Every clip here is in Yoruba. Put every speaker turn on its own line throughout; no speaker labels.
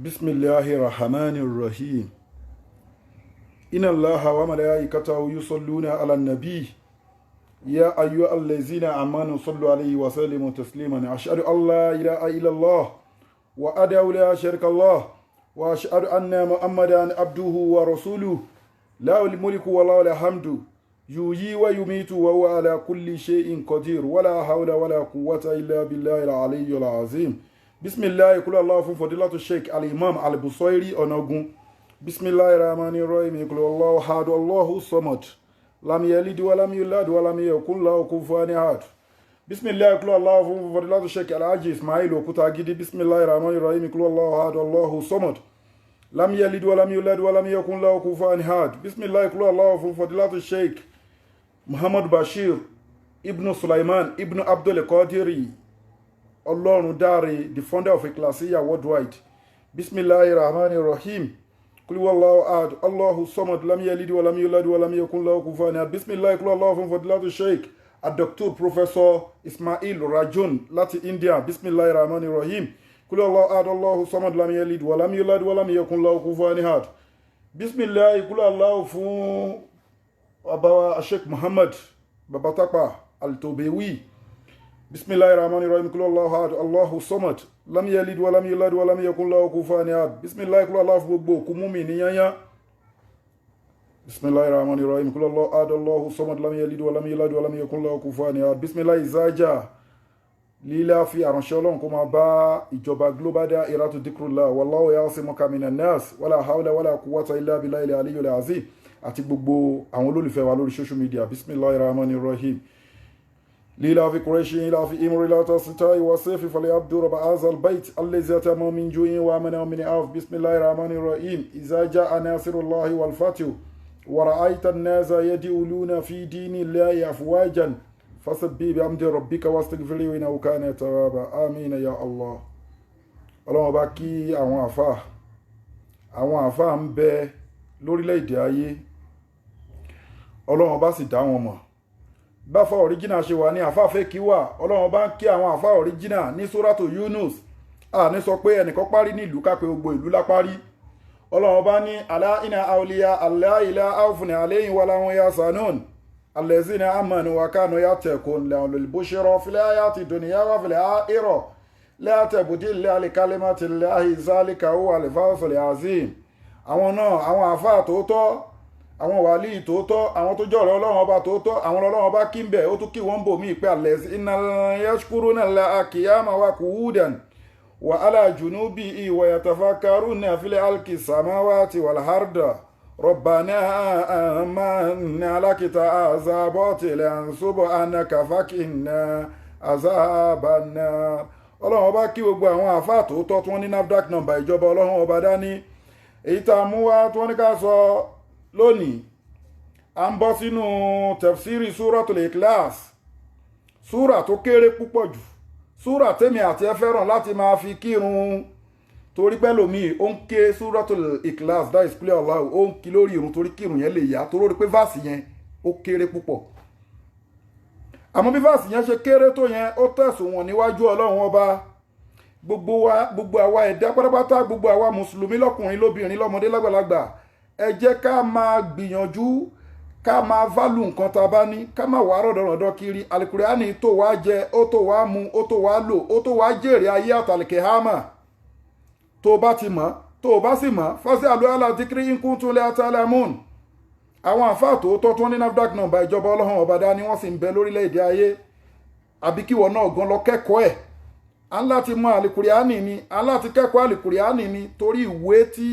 بسم الله الرحمن الرحيم إن الله وملائكته يصلون على النبي يا أيها الذين آمنوا صلوا عليه وسلموا تسليما أشهد أن لا إله إلا الله وأدعو لا شريك الله وأشهد أن محمدا عبده ورسوله له الملك وله الحمد يحيي ويميت وهو على كل شيء قدير ولا حول ولا قوة إلا بالله العلي العظيم bisimilayi kúlọ̀ aláwọ̀ fún fọdílátù sheik alimam alibusoiri ọ̀nàgún bisimilayi rahmani rahim kúlọ̀ aláwọ̀ hadu allahu samad lamiyalidi walamiyuladi walamiyakun lahu kufuwan ahad bisimilayi kúlọ̀ aláwọ̀ fún fọdílátù sheik alhaji ismail òkútagidi bisimilayi rahmani rahim kúlọ̀ aláwọ̀ hadu allahu samad lamiyalidi walamiyuladi walamiyakun lahu kufuwan ahad bisimilayi kúlọ̀ aláwọ̀ fún fọdílátù sheik muhammad bashir ibnu sulaiman ibnu abdul qadiri ọlọ́run dáre the founder of Ikhlasiyya worldwide bisimilahi rahmani rahim kuliwallahu ahad allahu samad lam yalid wa lam yulad wa lam yakun lahu kufuwan ahad bisimilahi kuliwallahu fún fadilatu sheikh adoktor professor ismail rajun láti india bisimilahi rahmani rahim kuliwallahu ahad allahu samad lam yalid wa lam yulad wa lam yakun lahu kufuwan ahad bisimilahi kuliwallahu fún abawa sheikh muhammad babatapa altobewi bisimilahi rahmani rahim kúlọ̀ Allahu ahad Allahu samad lam yalid wa lam yulad wa lam yakun lahu kufuwan ahad bisimilahi kúlọ̀ Allahu fún gbogbo òkú múmi níyányá bisimilahi rahmani rahim kúlọ̀ Allahu ahad Allahu samad lam yalid wa lam yulad wa lam yakun lahu kufuwan ahad bisimilahi ìzájà lílá fi àránṣẹ́ ọlọ́run kó máa bá ìjọba global da'iratu dhikrullah wallahu ya'simuka minan nas wala hawla wala quwwata illa billahi al-aliyyil azim àti gbogbo àwọn olólùfẹ́ wa lórí social media bisimilahi rahmani rahim ليلا في قريش إلى في إمر لا تستطيع وصيف فليعبد رب هذا البيت الذي أتم من جوع ومنع من عاف بسم الله الرحمن الرحيم إذا جاء ناصر الله والفتح ورأيت الناس يدخلون في دين الله أفواجا فسبح بحمد ربك واستغفره إنه كان توابا آمين يا الله Ọlọ́run bá kí àwọn àfáà ń bẹ lórílẹ̀-èdè ayé Ọlọ́run bá sì dá wọn mọ̀ báfà original ṣe wà ní àfáàfẹ́ kí wà Ọlọ́run bá ń kí àwọn àfá original ní suratu Yunus a ní sọ pé ẹnìkan parí ní ìlú kápẹ́ gbogbo ìlú lápárí Ọlọ́run bá ní alá iná awliya Allahi la khawfun alayhim wa lahum yahzanun allazina amanu wa kanu yattaqun lahumul bushra fil hayati dunya wa fil akhirah la tabdila li kalimatillahi zalika huwal fawzul azim àwọn náà àwọn àfá tòótọ́ àwọn wàlí tòótọ́ àwọn tó jọ̀rọ̀ ọlọ́run ọba tòótọ́ àwọn ọlọ́run ọba kí ń bẹ̀ ó tún kí wọ́n bò mí pé allazina yashkuruna Allaha qiyaman wa qu'udan wa ala junubihi wa yatafakkaruna fil khalqi samawati wal ardi rabbana amanna lakita azabotilan subhanaka fakina azabana ọlọ́run ọba kí gbogbo àwọn àfáà tòótọ́ tí wọ́n ní NAFDAC number ìjọba ọlọ́run ọba dání èyí tá a mú wá tí wọ́n ní ká sọ lónìí a ń bọ́ sínú tafsiri Suratul Ikhlas súrà tó kéré púpọ̀ jù súrà tèmi àti ẹ fẹ́ràn láti máa fi kírun torí pẹ́lòmíì ó ń ké Suratul Ikhlas that is clear Allah ó ń kí lórí irun torí kírun yẹn lè yá torí rí pé fásì yẹn ó kéré púpọ̀ àmọ́ bí fásì yẹn ṣe kéré tó yẹn ó tẹ̀sùn wọn níwájú ọlọ́run ọba gbogbo àwa ẹ̀dá pátápátá gbogbo àwa mùsùlùmí lọ́kùnrin lóbìnrin lọ́mọdé lágbàlagbà ẹ jẹ́ ká máa gbìyànjú ká máa válù nǹkan tá a bá ní ká máa wà rọ̀dọ̀rọ̀dọ̀ kiri Al-Qur'ani tó wá jẹ ó tó wá mu ó tó wá lò ó tó wá jèrè ayé àtàlìkèhámà tó bá ti mọ̀ tó bá sì mọ̀ fas'alu ala dhikri in kuntum la ta'lamun àwọn àfáà tòótọ́ tó ní NAFDAC number ìjọba ọlọ́run ọba dá ni wọ́n sì ń bẹ lórílẹ̀‐èdè ayé àbí kíwọ náà gan lọ kẹ́kọ̀ọ́ ẹ̀ à ń láti mọ̀ Al-Qur'ani ni à ń láti kẹ́kọ̀ọ́ Al-Qur'ani ni torí ìwé tí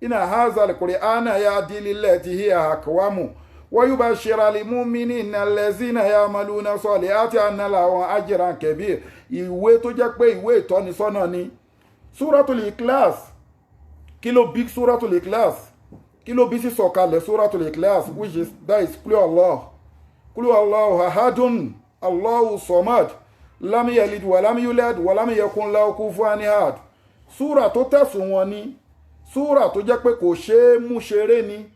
ina haza al-Qur'ana yahdi lillati hiya aqwam wa yubashshiru lil-mu'minina allazina ya'maluna salihati anna lahum ajran kabir ìwé tó jẹ́ pé ìwé ìtọ́nisọ́nà ni Suratul Ikhlas kí ló bí Suratul Ikhlas kí ló bí sí sọ̀kalẹ̀ Suratul Ikhlas which is that is qul Allahu ahadun Allahu samad lam yalid wa lam yulad wa lam yakun lahu kufuwan ahad súrà tó tẹ̀sùn wọn ni súrà tó jẹ́ pé kò ṣeé mú ṣeré ni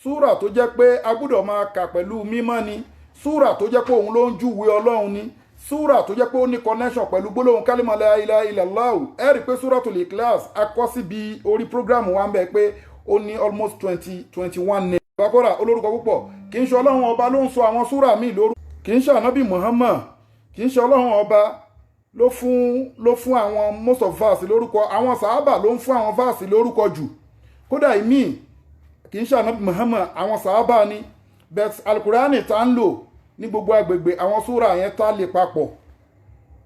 súrà tó jẹ́ pé a gbọ́dọ̀ máa kà pẹ̀lú mímọ́ ni súrà tó jẹ́ pé òun ló ń júwe ọlọ́run ni súrà tó jẹ́ pé ó ní connection pẹ̀lú gbólóhùn kálímà la ilaha illallah ẹ rí pé súratul ikhlas akọ́ síbi orí prógrámù wa ń bẹ pé ó ní almost 21 ní ìbákọ́rà olórúkọ púpọ̀ kì í ṣe ọlọ́run ọba ló ń sọ àwọn súrà míì lórúkọ kì í ṣe ànábì Muhammad kì í ṣe ọlọ́run ọba ló fún àwọn most of verse lórúkọ àwọn sàábà ló ń fún àwọn verse lórúkọ jù kódà ìmíì kì í ṣe ànábì Muhammad àwọn sàábà ni bet alukurani tá ń lò ní gbogbo agbègbè àwọn súra yẹn tá lè papọ̀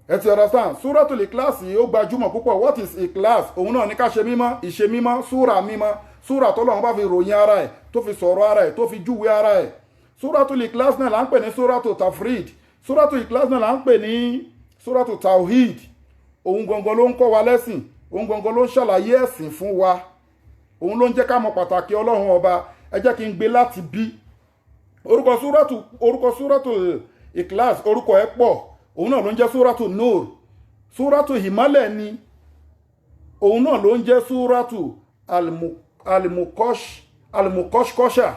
ẹ ti understand súratul ikhlas yìí ó gbajúmọ̀ púpọ̀ what is ikhlas òun náà ní ká ṣe mímọ́ ìṣe mímọ́ súra mímọ́ súra tọ́lọ́run bá fi ròyìn ara ẹ̀ tó fi sọ̀rọ̀ ara ẹ̀ tó fi júwe ara ẹ̀ súratul ikhlas náà là ń pè ní súratul tafrid súratul ikhlas náà là ń pè ní súratul tawhid òun gangan ló ń kọ́ wa lẹ́sìn òun gangan ló ń ṣàlàyé ẹ̀sìn fún wa òun ló ń jẹ́ ká mọ̀ pàtàkì ọlọ́run ọba ẹ jẹ́ kí n gbé láti bí orúkọ súratul ikhlas orúkọ ẹ̀ pọ̀ òun náà ló ń jẹ́ súratul nur súratul ìmọ́lẹ̀ ni òun náà ló ń jẹ́ súratul al-mukoshkosha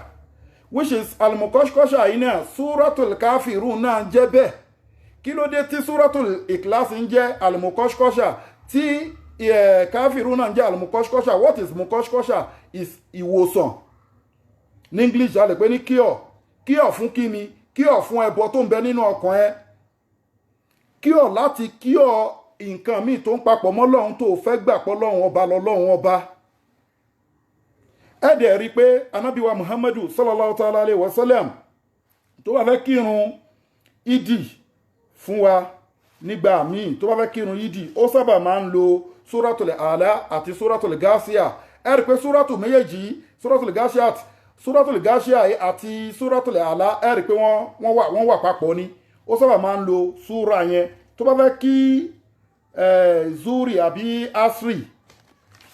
which is al-mukoshkosha yìí náà súratul káfírùn náà jẹ́ bẹ́ẹ̀ kí ló dé tí súratul ikhlas ń jẹ́ al-mukoshkosha tí káfírùn náà ń jẹ́ al-mukoshkosha what is mukoshkosha is ìwòsàn ní English a lè pè ní cure fún kíni cure fún ẹbọ tó ń bẹ nínú ọkàn ẹ cure láti cure nǹkan míì tó ń papọ̀ mọ́ Ọlọ́run tó fẹ́ gbà pọ̀ Ọlọ́run ọba lọ́lọ́run ọba ẹ dẹ̀ rí i pé anábíwa Muhammadu sallallahu ta'ala alayhi wa sallam tó bá fẹ́ kírun ìdí fún wa nígbà míì tó bá fẹ́ kírun ìdí ó sábà máa ń lo súratul àlá àti súratul gáṣíà ẹ rí i pé súratul méjèèjì súratul gáṣíà àti súratul àlá ẹ rí i pé wọ́n wà papọ̀ ni ó sábà máa ń lo súra yẹn tó bá fẹ́ kí zuri àbí asri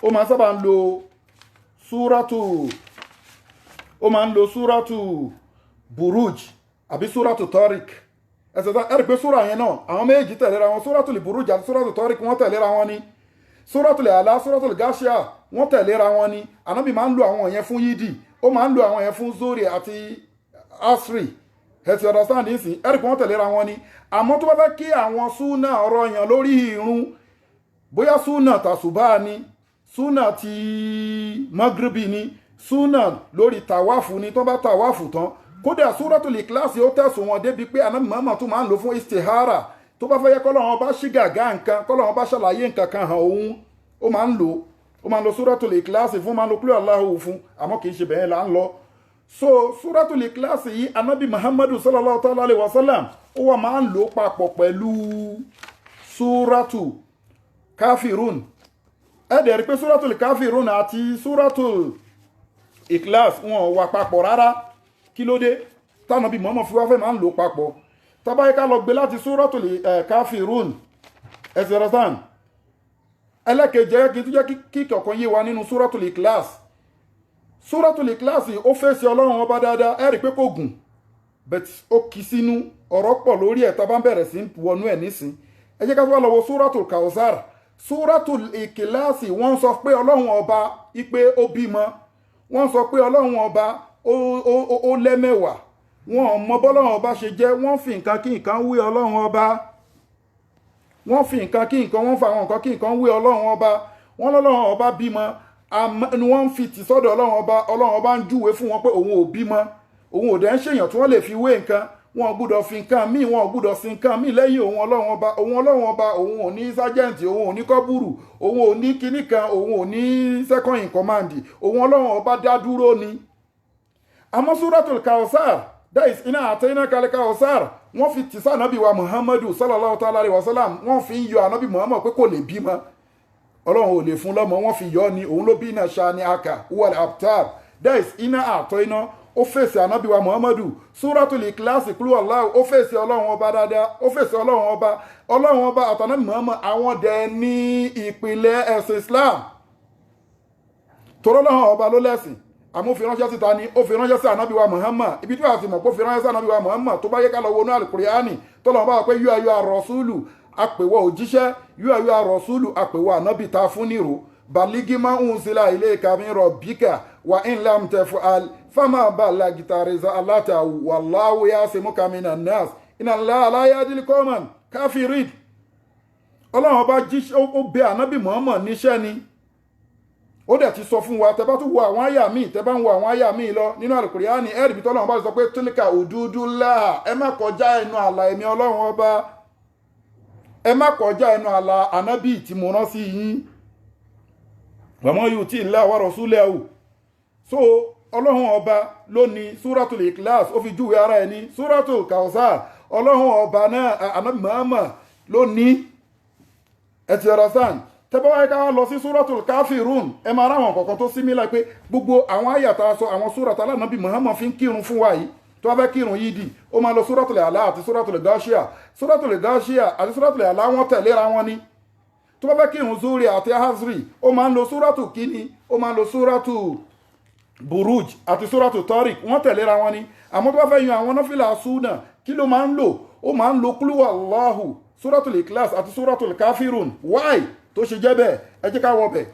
ó máa sábà ń lo súratu buruj àbí súratu tariq ẹ̀rí pé súra yẹn náà àwọn méjì tẹ̀léra wọn súratu buruj àti súratu tariq wọ́n tẹ̀léra wọn ni súratu àlá súratu gáṣíà wọ́n tẹ̀léra wọn ni ànábì máa ń lo àwọn yẹn fún yídì ó máa ń lo àwọn yẹn fún zuri àti asri ẹ̀tì understand nísìn ẹ̀rí pé wọ́n tẹ̀léra wọn ni àmọ́ tó bá fẹ́ kí àwọn súnà ọ̀rọ̀ yàn lórí ìrun bóyá súnà tàṣùbá ni súnà ti magribi ni súnà lórí tàwáfù ni tó bá tàwáfù tán kódà súratul ikhlas ó tẹ̀sùn wọn débi pé anábì Muhammad tó máa ń lò fún istihara tó bá fẹ́ yẹ kọ́lọ́run bá ṣí gàgá nǹkan kọ́lọ́run bá ṣàlàyé nǹkan kan hàn òun ó máa ń lo súratul ikhlas fún máa ń lo kúlẹ̀ Allahu fún àmọ́ kì í ṣe bẹ́ẹ̀ là ń lọ so súratul ikhlas yìí anábì Muhammadu sallallahu ta'ala alayhi wa sallam ó wà máa ń lò papọ̀ pẹ̀lú súratu káfírùn ẹ̀dẹ̀ rí pé súratul káfírùn àti súratul ikhlas wọn wà papọ̀ rárá kí ló dé tánàbí Muhammad fi wá fẹ́ máa ń lò papọ̀ tàbáyé ká lọ gbé láti súratul káfírùn ẹ̀sẹ̀ rẹ̀sán ẹlẹ́kẹ̀jẹ́ kí tó jẹ́ kí kọ̀ọ̀kan yé wa nínú súratul ikhlas súratul ikhlas ó fèsì ọlọ́run ọba dáadáa ẹ rí pé kò gùn but ó kì í sínú ọ̀rọ̀ pọ̀ lórí ẹ̀ tá bá ń bẹ̀rẹ̀ sí wọnú ẹ̀ nísìn ẹ jẹ́ ká tó wá lọ wo súratul kawsar súratul ikhlas wọ́n sọ pé ọlọ́run ọba ipe ó bímọ wọ́n sọ pé ọlọ́run ọba ó lẹ́mẹ̀wàá wọn mọ bọ́lọ́run ọba ṣe jẹ́ wọ́n fi nǹkan kí nǹkan wé ọlọ́run ọba wọ́n fi nǹkan kí nǹkan wọ́n fa àwọn nǹkan kí nǹkan wé ọlọ́run ọba wọ́n lọ́lọ́run ọba bímọ ni wọ́n fi tì sọ́dọ̀ ọlọ́run ọba ń júwe fún wọn pé òun ò bímọ òun ò dẹ̀ ń ṣèyàn tí wọ́n lè fi wé nǹkan wọn ò gbúdọ̀ fi nǹkan míì wọn ò gbúdọ̀ sí nǹkan míì lẹ́yìn òun ọlọ́run ọba òun ò ní sájẹ́ǹtì òun ò ní kọ́bùrù òun ò ní kinní kan òun ò ní second in command òun ọlọ́run ọba dá dúró ni. àmọ́ súratul kawsar that is iná àtẹ́yìnà kalẹ̀ kawsar wọ́n fi tì sá ànábì wa Muhammadu sallallahu ta'ala alayhi wa sallam wọ́n fi ń yọ ànábì Muhammad pé kò lè bímọ ọlọ́run ò lè fún lọ́mọ wọ́n fi yọ ni òun ló bí iná ṣá ní aka wal abtar that is iná àtẹ́yìnà ó fèsì ànábì wa Muhammadu súratul ikhlas kúrú Allah ó fèsì ọlọ́run ọba dáadáa ó fèsì ọlọ́run ọba àtànábì Muhammad àwọn dẹ̀ ní ìpìlẹ̀ ẹ̀sìn Islam torọ́lọ́run ọba ló lẹ́sìn àmọ́ fi ránṣẹ́ síta ni ó fi ránṣẹ́ sí ànábì wa Muhammad ibi tí wàá ti mọ̀ pé ó fi ránṣẹ́ sí ànábì wa Muhammad tó bá yẹ ká lọ wọnú àlùkùránì tó lọ́wọ́ bá wà pé yóò ayọ́ àrọ̀súlù àpèwọ̀ òjíṣẹ́ yóò ayọ́ àrọ̀súlù àpèwọ̀ ànábì ta fún nírò baligi ma unzila ilayka min rabbika wa in lam taf'al fama ballagta risalata wallahu yasimuka minan nas inna allaha la yahdil qawman kafirin ọlọ́run ọba ó bẹ ànábì Muhammad níṣẹ́ ni ó dẹ̀ ti sọ fún wa tẹ́ bá tún wo àwọn àyà míì tẹ́ bá ń wo àwọn àyà míì lọ nínú Al-Qur'ani ẹ̀rì bí tọ́lọ́run bá sọ pé tílíkà hududullah ẹ má kọjá ẹnu ààlà ẹ̀mí ọlọ́run ọba ẹ má kọjá ẹnu ààlà ànábì tí mo rán sí yín wa man yuti Allah wa rasulahu so ọlọ́run ọba ló ní Suratul Ikhlas ó fi júwe ara ẹni Suratul Kawthar ọlọ́run ọba náà ànábì Muhammad ló ní ẹ ti understand tẹ́bọ́ wáyé ká lọ sí Suratul Kafirun ẹ máa ráwọn kọ̀ọ̀kan tó símílà pé gbogbo àwọn àyàtà sọ àwọn súrata alánàbí Muhammad fi ń kírun fún wa yìí tó wá fẹ́ kírun yìí dì ó máa lọ Suratul A'la àti Suratul Ghashiyah Suratul Ghashiyah àti Suratul A'la wọn tẹ̀léra wọn ni tó bá fẹ́ kírun Zuhri àti Asri ó máa ń lo Suratu kíní ó máa ń lo Suratu Buruj àti Suratu Tariq wọn tẹ̀léra wọn ni àmọ́ tó bá fẹ́ yan àwọn náfìlà súnà kí ló máa ń lò ó máa ń lo Qul Huwallahu Suratul Ikhlas àti Suratul Kafirun why tó ṣe jẹ́ bẹ́ẹ̀ ẹ jẹ́ ká wọ bẹ̀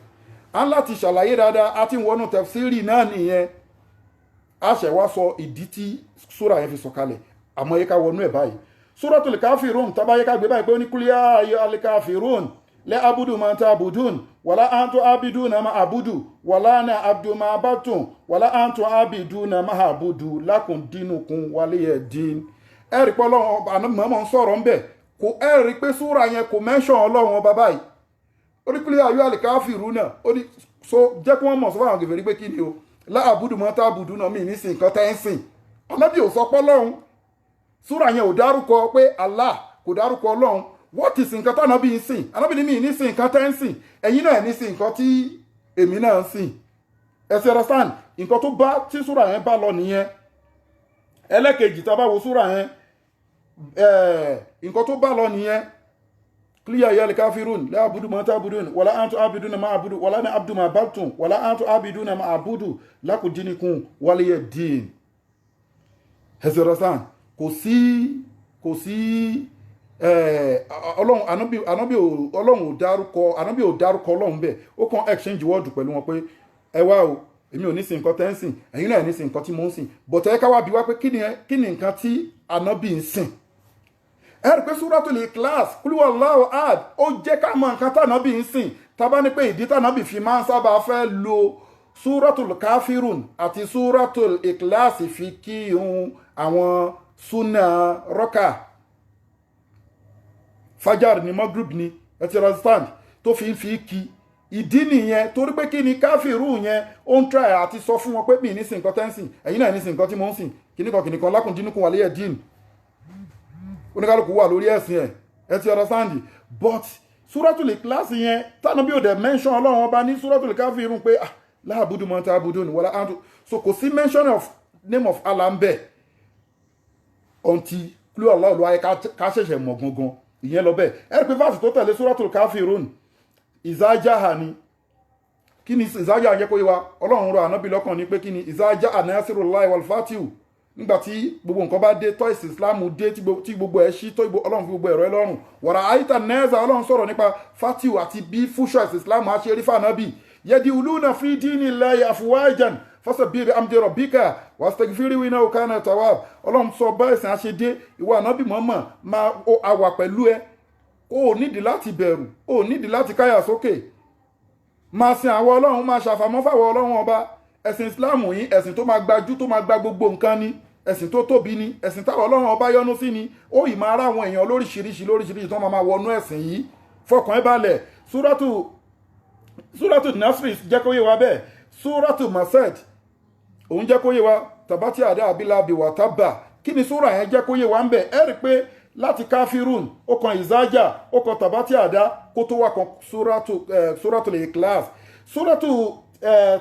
á ń láti ṣàlàyé dáadáa àti wọnú tafsiri náà nìyẹn a ṣẹ̀ wá sọ ìdí tí súra yẹn fi sọ̀kalẹ̀ àmọ́ yẹ ká wọnú ẹ̀ báyìí Suratul Kafirun tábà yẹ ká gbé báyìí pé ó ní Qul ya ayyuhal kafirun la abudu ma ta'budun wala antum abiduna ma abudu wala ana abdu ma abadtum wala antum abiduna ma abudu lakum dinukum waliya din ẹ rí pé Ọlọ́run àná mọ̀ọ́mọ̀ ń sọ̀rọ̀ ń bẹ̀ kò ẹ rí pé súra yẹn kò mẹ́ṣọ̀n Ọlọ́run ọba báyìí oríkùlẹ̀ ayọ́ àlìkáfìrú náà ó ní so jẹ́ kí wọ́n mọ̀ sọ fáwọn gèfèrí pé kí ni o láàbùdù mọ́ tábùdù náà mí nísìn nǹkan tẹ́ ń sìn Ànábì ò sọ pé Ọlọ́run súrà yẹn ò dárúkọ pé Allah kò dárúkọ Ọlọ́run what is nǹkan tánàbí ń sìn Ànábì ní mí nísìn nǹkan tẹ́ ń sìn ẹ̀yin náà nísìn nǹkan tí èmi náà ń sìn ẹ ti understand nǹkan tó bá tí súrà yẹn bá lọ nìyẹn ẹlẹ́kejì tá a bá wo súrà yẹn nǹkan tó bá lọ nìyẹn Qul ya al-kafirun la abudu ma ta'budun wala antum abiduna ma abudu wala ana abdu ma abadtum wala antum abiduna ma abudu lakum dinukum waliya din. Hezerasan kò sí Ọlọ́run ànábì Ọlọ́run ò dárúkọ Ọlọ́run bẹ́ẹ̀ ó kàn exchange word pẹ̀lú wọn pé ẹ wá o èmi ò ní sin nǹkan tẹ́ ń sìn ẹ̀yin náà ní sin nǹkan tí mo ń sìn but ẹ ká wá bi wá pé kí ni nǹkan tí ànábì ń sìn ẹ rí pé Suratul Ikhlas Qul Huwallahu ahad ó jẹ́ ká mọ nǹkan tànábì ń sìn tábà ní pé ìdí tànábì fi máa ń sábà fẹ́ lo Suratul Kafirun àti Suratul Ikhlas fi kírun àwọn súnà rọ́kà fajar ni magrib ni ẹ ti understand tó fi kí ìdí nìyẹn torí pé kí ni káfíìrù yẹn ó ń try àti sọ fún wọn pé mi ní sin nǹkan tẹ́ ń sìn ẹ̀yin náà ní sin nǹkan tí mo ń sìn kìnnìkan lakum dinukum waliya din oníkálùkù wà lórí ẹ̀sìn ẹ ti understand but Suratul Ikhlas yẹn tánà bí ó dẹ̀ mention Ọlọ́run ọba ní Suratul Kafirun pé la abudu ma ta'budun wala antum so kò sí mention of name of Allah ń bẹ̀ until Qul Allah olùwàyẹ ká ṣẹ̀ṣẹ̀ mọ̀ gangan ìyẹn lọ bẹ́ẹ̀ ẹ rí pé fásitì tó tẹ̀lé Suratul Kafirun ìzájáha ni kí ni ìzájáha jẹ́ kó yé wa Ọlọ́run rọ ànábì lọ́kàn ní pé kí ni ìzájáha nasrullahi wal fatihu nígbàtí gbogbo nǹkan bá dé tọ́ ìsìn Islam dé tí gbogbo ẹ̀ ṣí tó Ọlọ́run fi gbogbo ẹ̀rọ ẹ lọ́rùn wàrà àyíta nẹ́ẹ̀zà Ọlọ́run sọ̀rọ̀ nípa fatihu àti bí fúnṣọ́ ìsìn Islam á ṣe rí fànábì yadkhuluna fi dinillahi afwajan fasabbih bihamdi rabbika wastaghfirhu innahu kana tawwab Ọlọ́run sọ bá ìsìn àṣedé ìwà ànábì Muhammad máa àwà pẹ̀lú ẹ ó nídìí láti bẹ̀rù ó nídìí láti káyà sókè máa sin àwọn Ọlọ́run máa ṣàfàmọ́ fáwọn Ọlọ́run ọba ẹ̀sìn Islam yìí ẹ̀sìn tó máa gbajú tó máa gba gbogbo nǹkan ni ẹ̀sìn tó tóbi ni ẹ̀sìn táwọn Ọlọ́run ọba yọ́nú sí ni ó yìí máa rá àwọn èèyàn lóríṣiríṣi tó máa wọnú ẹ̀sìn yìí fọkàn ẹ balẹ̀ Suratu Nasri jẹ́ kó yé wa bẹ́ẹ̀ Suratu Masad òun jẹ́ kó yé wa tabati àdá abilabi wà tábà kí ni súra yẹn jẹ́ kó yé wa ń bẹ̀ ẹ rí pé láti Kafirun ó kan ìzájà ó kan tabati àdá kó tó wà kan Suratul Ikhlas Suratu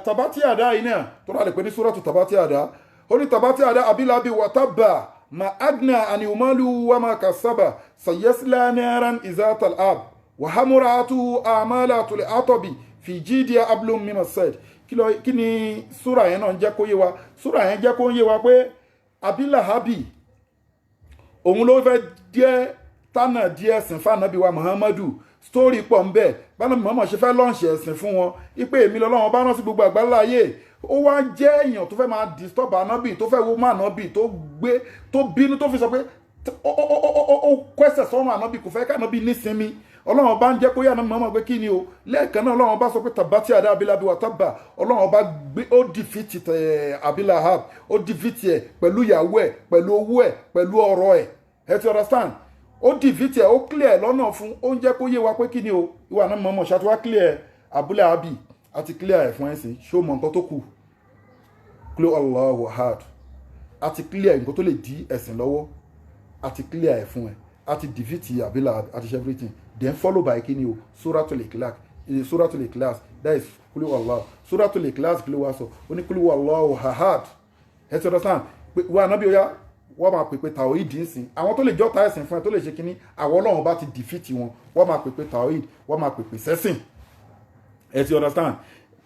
tabati àdá yìí náà tó rà lè pé ní Suratu tabati àdá ó ní tabati àdá abilabi wà tábà ma agna ani umalu wa ma kasaba sayasla naran izatal ab wa hamuratu amalatul atabi fi jidiya ablum min masad kí ni súra yẹn náà jẹ́ kó yé wa súra yẹn jẹ́ kó yé wa pé abilahabi òun ló fẹ́ díẹ̀ tánà díẹ̀ sìn fánàbí wa Muhammadu story pọ̀ ń bẹ̀ bánàbí Muhammad ṣe fẹ́ lọ́ǹṣì ẹ̀sìn fún wọn ipé èmi lọ́lọ́wọ́n bá rán sí gbogbo àgbáńlá ayé ó wá jẹ́ èèyàn tó fẹ́ máa disturb ànábì tó fẹ́ wo mọ́ ànábì tó bínú tó fi sọ pé ó kwẹ́sẹ̀ sọ́run ànábì kò fẹ́ ká ànábì nísinmi ọlọ́run bá ń jẹ́ kó yá ànábì mọ́mọ́ pé kí ni o lẹ́ẹ̀kan náà ọlọ́run bá sọ pé tabati àdá abilabi wa tábà ọlọ́run bá gbé ó dìfìtì abilahab ó dìfìtì ẹ̀ pẹ̀lú ìyàwó ẹ̀ pẹ̀lú owó ẹ̀ pẹ̀lú ọ̀rọ̀ ẹ̀ ẹ ti understand ó dìfìtì ẹ̀ ó clear lọ́nà fún ó ń jẹ́ kó yé wa pé kí ni o ìwà ànábì mọ́mọ́ ṣàtúwá clear abilahabi àti clear ẹ̀ fún ẹ̀sìn ṣó mọ nǹkan tó kù clear Allahu ahad àti clear nǹkan tó lè dí ẹ̀sìn lọ́wọ́ àti clear ẹ̀ fún ẹ àti defeat abila àti everything then follow by kí ni o suratul ikhlas that is kulu Allah suratul ikhlas kí ló wá sọ ó ní kulu Allahu ahad ẹ ti understand pé wà nábì ó yá wọ́n máa pèpè tawhid nsìn àwọn tó lè jọ́ta ẹ̀sìn fún ẹ tó lè ṣe kínní àwọn ọlọ́run bá ti defeat wọn wọ́n máa pèpè tawhid wọ́n máa pèpè sẹ́sìn ẹ ti understand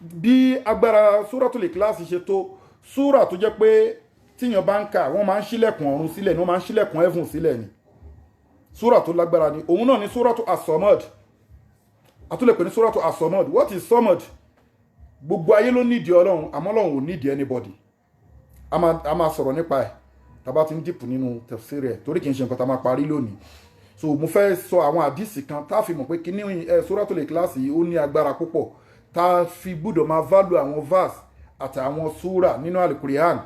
bí agbára suratul ikhlas ṣe tó súrà tó jẹ́ pé tíyàn bá ń kà wọ́n máa ń ṣílẹ̀kùn ọ̀run sílẹ̀ ni wọ́n máa ń ṣílẹ̀kùn heaven sílẹ̀ ni súrà tó lágbára ni òun náà ni súrà tó as-Samad àtúlẹ̀ pé ní súrà tó as-Samad what is Samad gbogbo ayé ló nídìí ọlọ́run àmọ́ ọlọ́run ò nídìí anybody a máa sọ̀rọ̀ nípa ẹ̀ tàbá ti ń dìpù nínú tafsir ẹ̀ torí kì í ṣe nǹkan tá a máa parí lónìí so mo fẹ́ sọ àwọn àdìsí kan tá a fi mọ̀ pé kí ní Suratul Ikhlas yìí ó ní agbára púpọ̀ tá a fi gbọ́dọ̀ máa value àwọn verse àtàwọn súrà nínú Al-Qur'an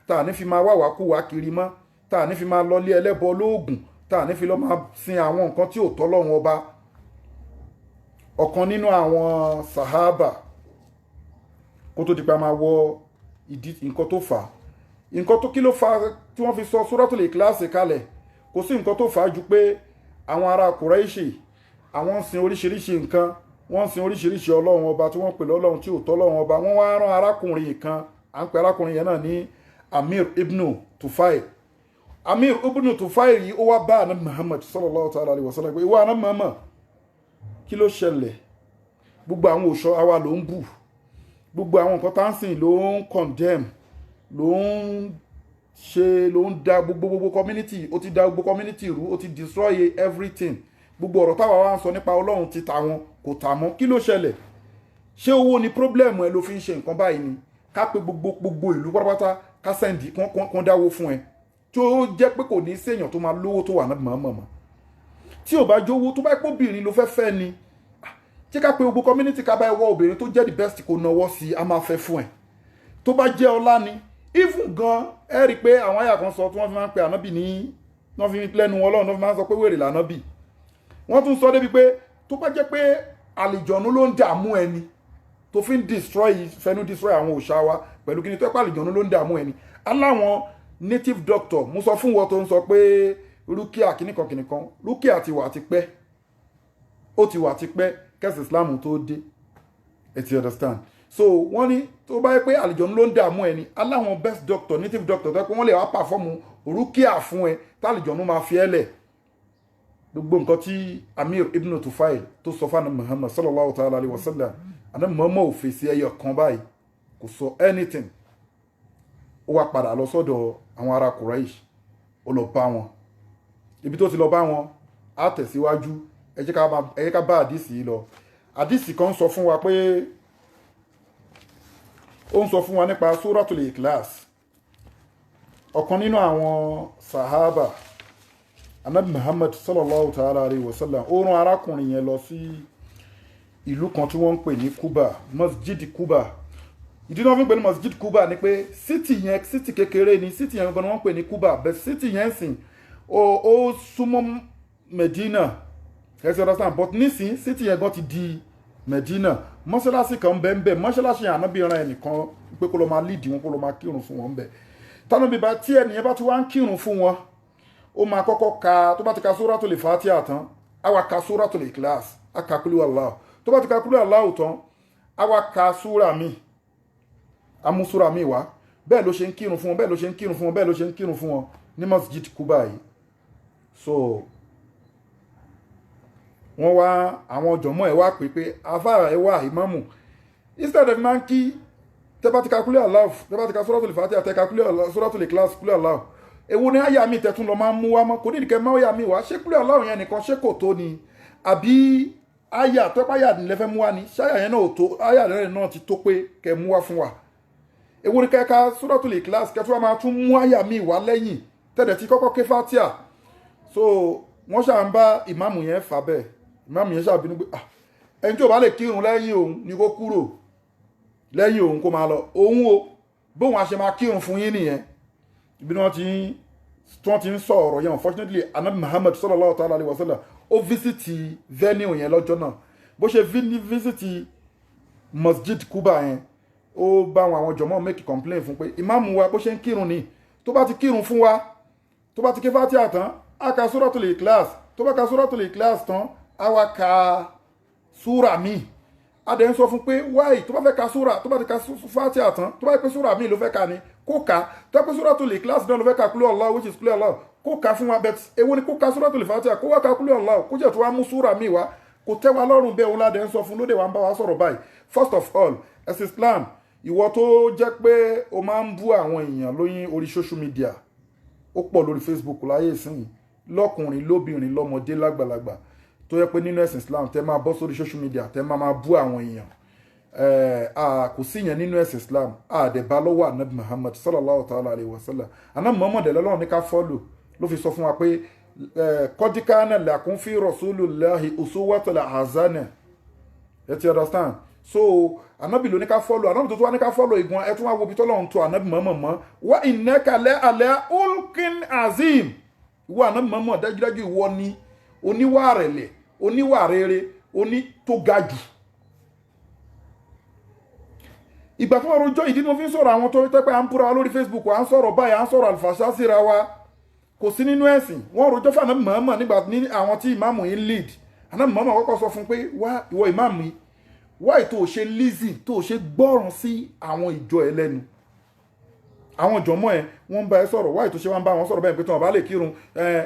tá a ní fi máa wáwá kú wá kiri mọ́ tá a ní fi máa lọlé ẹlẹ́bọ lóògùn tá a ní fi lọ máa sin àwọn nǹkan tí ò tọ́ lọ́run ọba ọ̀kan nínú àwọn sàhábà kó tó di pa máa wọ ìdí nǹkan tó fà á nǹkan tó kí ló fà tí wọ́n fi sọ Suratul Ikhlas kalẹ̀ kò sí nǹkan tó fà á ju pé àwọn ará Quraishi àwọn ń sin oríṣiríṣi nǹkan wọ́n ń sin oríṣiríṣi ọlọ́run ọba tí wọ́n pè lọ́lọ́run tí ò tọ́ lọ́run ọba wọ́n wá rán arákùnrin kan à ń pè arákùnrin yẹn náà ní Amir ibn Tufail Amir ibn Tufail yìí ó wá bá ànábì Muhammad sallallahu ta'ala alayhi wa sallam pé ìwọ ànábì Muhammad kí ló ṣẹlẹ̀ gbogbo àwọn òṣọ àwa ló ń bù gbogbo àwọn nǹkan tá ń sìn ló ń condemn ló ń ṣe ló ń da gbogbo community ó ti da gbogbo community rú ó ti destroy everything gbogbo ọ̀rọ̀ táwa wá ń sọ nípa ọlọ́run ti ta wọn kò tà mọ́ kí ló ṣẹlẹ̀ ṣé owó ni problem ẹ ló fi ń ṣe nǹkan báyìí ni ká pé gbogbo ìlú pátápátá ká sẹ́ndì kán dáwó fún ẹ tí ó jẹ́ pé kò ní í séèyàn tó máa lówó tó wà náà mọ̀ọ́mọ̀ tí ò bá jówó tó bá pé obìnrin ló fẹ́ fẹ́ ni tí ká pé gbogbo community ká bá ẹ wọ obìnrin tó jẹ́ the best kò náwó sí a máa fẹ́ fún ẹ tó bá jẹ́ ọlá ni even gan ẹ rí i pé àwọn àyà kan sọ tí wọ́n fi máa ń pe ànábì ní wọ́n fi lẹ́nu wọn lọ́run wọ́n fi máa ń sọ pé wèrè lànábì wọ́n tún sọ débi pé tó bá jẹ́ pé àlìjọ̀nú ló ń dààmú ẹni tó fi ń fẹnu destroy àwọn òòṣà wa pẹ̀lú kí ni tó pẹ́ àlìjọ̀nú ló ń dààmú ẹni aláwọn native doctor mo sọ fún wọn tó ń sọ pé rúkìá kìnnìkan rúkìá ti wà ti pẹ́ ó ti wà ti pẹ́ kẹ́sì Islam tó dé ẹ ti understand so wọ́n ní tó bá yẹ pé àlìjọ̀nú ló ń dààmú ẹni aláwọn best doctor native doctor tó yẹ pé wọ́n lè wá pàfọ́ọ̀mù rúkìá fún ẹ tálìjọ̀nú máa fi ẹ́ lẹ̀ gbogbo nǹkan tí Amir ibn Tufail tó sọ fún Muhammad sallallahu ta'ala alayhi wa sallam àná mọ́mọ́ ò fèsì ẹyọ kan báyìí kò sọ anything ó wá padà lọ sọ́dọ̀ àwọn ará Quraish ó lọ bá wọn ibi tó ti lọ bá wọn á tẹ̀síwájú ẹ jẹ́ ká bá àdìsí yìí lọ àdìsí kan sọ fún wa pé ó ń sọ fún wa nípa Suratul Ikhlas ọ̀kan nínú àwọn sahaba anabi Muhammad sallallahu ta'ala alayhi wa sallam ó rán arákùnrin yẹn lọ sí ìlú kan tí wọ́n ń pè ní Kuba Masjid Kuba ìdí náà fi ń pè ní Masjid Kuba ni pé city kékeré ni city yẹn gbọ́n wọ́n ń pè ní Kuba but city yẹn sìn ó súnmọ́ Medina kẹsì understand but nísìn city yẹn gan ti di Medina mọ́ṣáláṣí kan bẹ́ẹ̀ bẹ́ẹ̀ mọ́ṣáláṣí ànábì ran ẹnìkan pé kó lọ máa lead wọn kó lọ máa kírun fún wọn bẹ́ẹ̀ tánàbí bá tí ẹnìyẹn bá ti wá ń kírun fún wọn ó máa kọ́kọ́ ka tó bá ti ka Suratul Fatiha tán á wá ka Suratul Ikhlas á ka Qul Huwallahu tó bá ti ka Qul Huwallahu tán á wá ka súra mi amú súra mi wá bẹ́ẹ̀ ló ṣe ń kírun fún wọn bẹ́ẹ̀ ló ṣe ń kírun fún wọn bẹ́ẹ̀ ló ṣe ń kírun fún wọn ní Masjid Kuba yìí so wọ́n wá àwọn jọ̀mọ́ ẹ̀ wá pé afárá ẹ̀ wá ìmáàmù instead of man kí tẹ́ bá ti ka Qul Huwallahu tẹ́ bá ti ka Suratul Fatiha tẹ́ ka Suratul Ikhlas Qul Huwallahu èwo ni àyà mi tẹ̀tún lọ máa ń mú wá mọ́ kò ní ìdíkẹ́ máa yà mí wá ṣé Qul Huwallahu yẹn nìkan ṣé kò tó ni àbí àyà tó páyà nílẹ̀ fẹ́ mú wá ni ṣáyà yẹn náà ò tó àyà rẹ̀ náà ti tó pé kẹ́ mú wá fún wa èwo ni kẹ́ka Suratul Ikhlas kẹ́tù wá máa tún mú àyà mi wá lẹ́yìn tẹ̀dẹ̀ tí kọ́kọ́ ké Fatiha so wọ́n ṣáà ń bá ìmáàmù yẹn fà bẹ́ẹ̀ ìmáàmù yẹn ṣáà bínú pé ẹni tí ò bá lè kírun lẹ́yìn òun ni kó kúrò lẹ́yìn òun kó máa lọ òun o bóun a ṣe máa kírun fún yín nìyẹn ibi ni wọ́n ti ń sọ ọ̀rọ̀ yẹn unfortunately anabi Muhammad sallallahu ta'ala alayhi wa sallam ó visiti venue yẹn lọ́jọ́ náà bó ṣe visiti masjid Kuba yẹn ó bá àwọn jọmọ́ make complain fún pé ìmáàmù wa bó ṣe ń kírun ni tó bá ti kírun fún wa tó bá ti ké Fatiha tán á ka Suratul Ikhlas tó bá ka Suratul Ikhlas tán á wá ka súra míì adẹ̀ ń sọ fún pé wáì tó bá fẹ́ ka súra tó bá ti ka Fatiha tán tó bá yẹ pé súra míì ló fẹ́ ka ni kó ka tó bá pé Suratul Ikhlas náà ló fẹ́ ka Qul Allah which is Qul Allah kó ka fún wa bẹ́ẹ̀ èwo ni kó ka Suratul Fatiha kó wá ka Qul Allah kó jẹ́ tó wá mú súra míì wá kò tẹ́ wa lọ́rùn bẹ́ẹ̀ òun ládẹ̀ ń sọ fún lóde wa ń bá wa sọ̀rọ̀ báyìí first of all ẹ̀sìn Islam ìwọ tó jẹ́ pé o máa ń bú àwọn èèyàn lóyún orí social media ó pọ̀ lórí Facebook láyé ìsìn lọ́kùnrin lóbìnrin lọ́mọdé lágbàlagbà tó yẹ pé nínú ẹ̀sìn Islam tẹ́ máa bọ́ sórí social media tẹ́ máa bú àwọn èèyàn kò sí yẹn nínú ẹ̀sìn Islam àdẹ̀bá lọ́wọ́ anabi Muhammad sallallahu ta'ala alayhi wa sallam anabi Muhammad lọ́lọ́run ní ká fọ́lù ló fi sọ fún wa pé qad kana lakum fi rasulillahi uswatun hasana ẹ ti understand so anabi ló ní ká fọ́lù anabi tó wá ní ká fọ́lù igun ẹ tún wá wo bí tọ́lọ́run tó anabi mọ́ wa innaka la ala ulkin azim ìwọ anabi mọ́ dájúdájú ìwọ ni oníwà rẹ̀lẹ̀ oníwà rere oní tó ga jù ìgbà fún ọrọ̀ ọjọ́ ìdí ni mo fi ń sọ̀rọ̀ àwọn tó tẹ́pẹ́ à ń búra lórí Facebook à ń sọ̀rọ̀ báyìí à ń sọ̀rọ̀ àlùfàṣà síra wa kò sí nínú ẹ̀sìn wọ́n rojọ́ fún anabi mọ́ nígbà ní àwọn tí ìmáàmù yìí ń lead anabi mọ́ kọ́kọ́ sọ fún pé wá ìwọ ìmáàmù yìí wáì tó ṣe lízì tó ṣe gbọ́ràn sí àwọn ìjọ ẹ lẹ́nu àwọn ìjọmọ́ ẹ wọ́n ń bá ẹ sọ̀rọ̀ wáì tó ṣe wá ń bá wọn sọ̀rọ̀ bẹ́ẹ̀ pé tí wọ́n bá lè kírun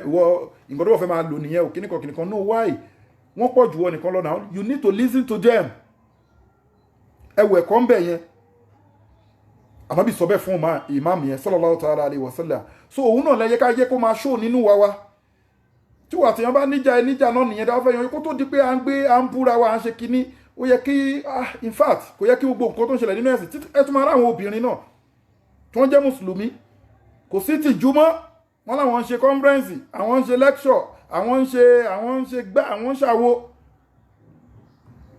ìwọ nǹkan tó wọ́n fẹ́ máa lò nìyẹn ò kíníkan no wáì wọ́n pọ̀ jù wọ́n nìkan lọ now you need to listen to them ẹwù ẹ̀kọ́ ń bẹ̀ yẹn ànábì sọ bẹ́ẹ̀ fún ìmáàmù yẹn sallallahu ta'ala alayhi wa sallam so òun náà lẹ́yẹ ká yẹ kó máa ṣó nínú wa tí wà tí wọ́n bá níjà náà nìyẹn dáwọ́ fẹ́ yan kó tó di pé à ń búra wa à ń ṣe kinní ó yẹ kí in fact kò yẹ kí gbogbo nǹkan tó ń ṣẹlẹ̀ nínú ẹ̀sìn ẹ tún máa rá àwọn obìnrin náà tó ń jẹ́ mùsùlùmí kò sí tìjú mọ́ wọ́n láwọn ń ṣe conference àwọn ń ṣe lecture àwọn ń ṣe gbá àwọn ń ṣàwo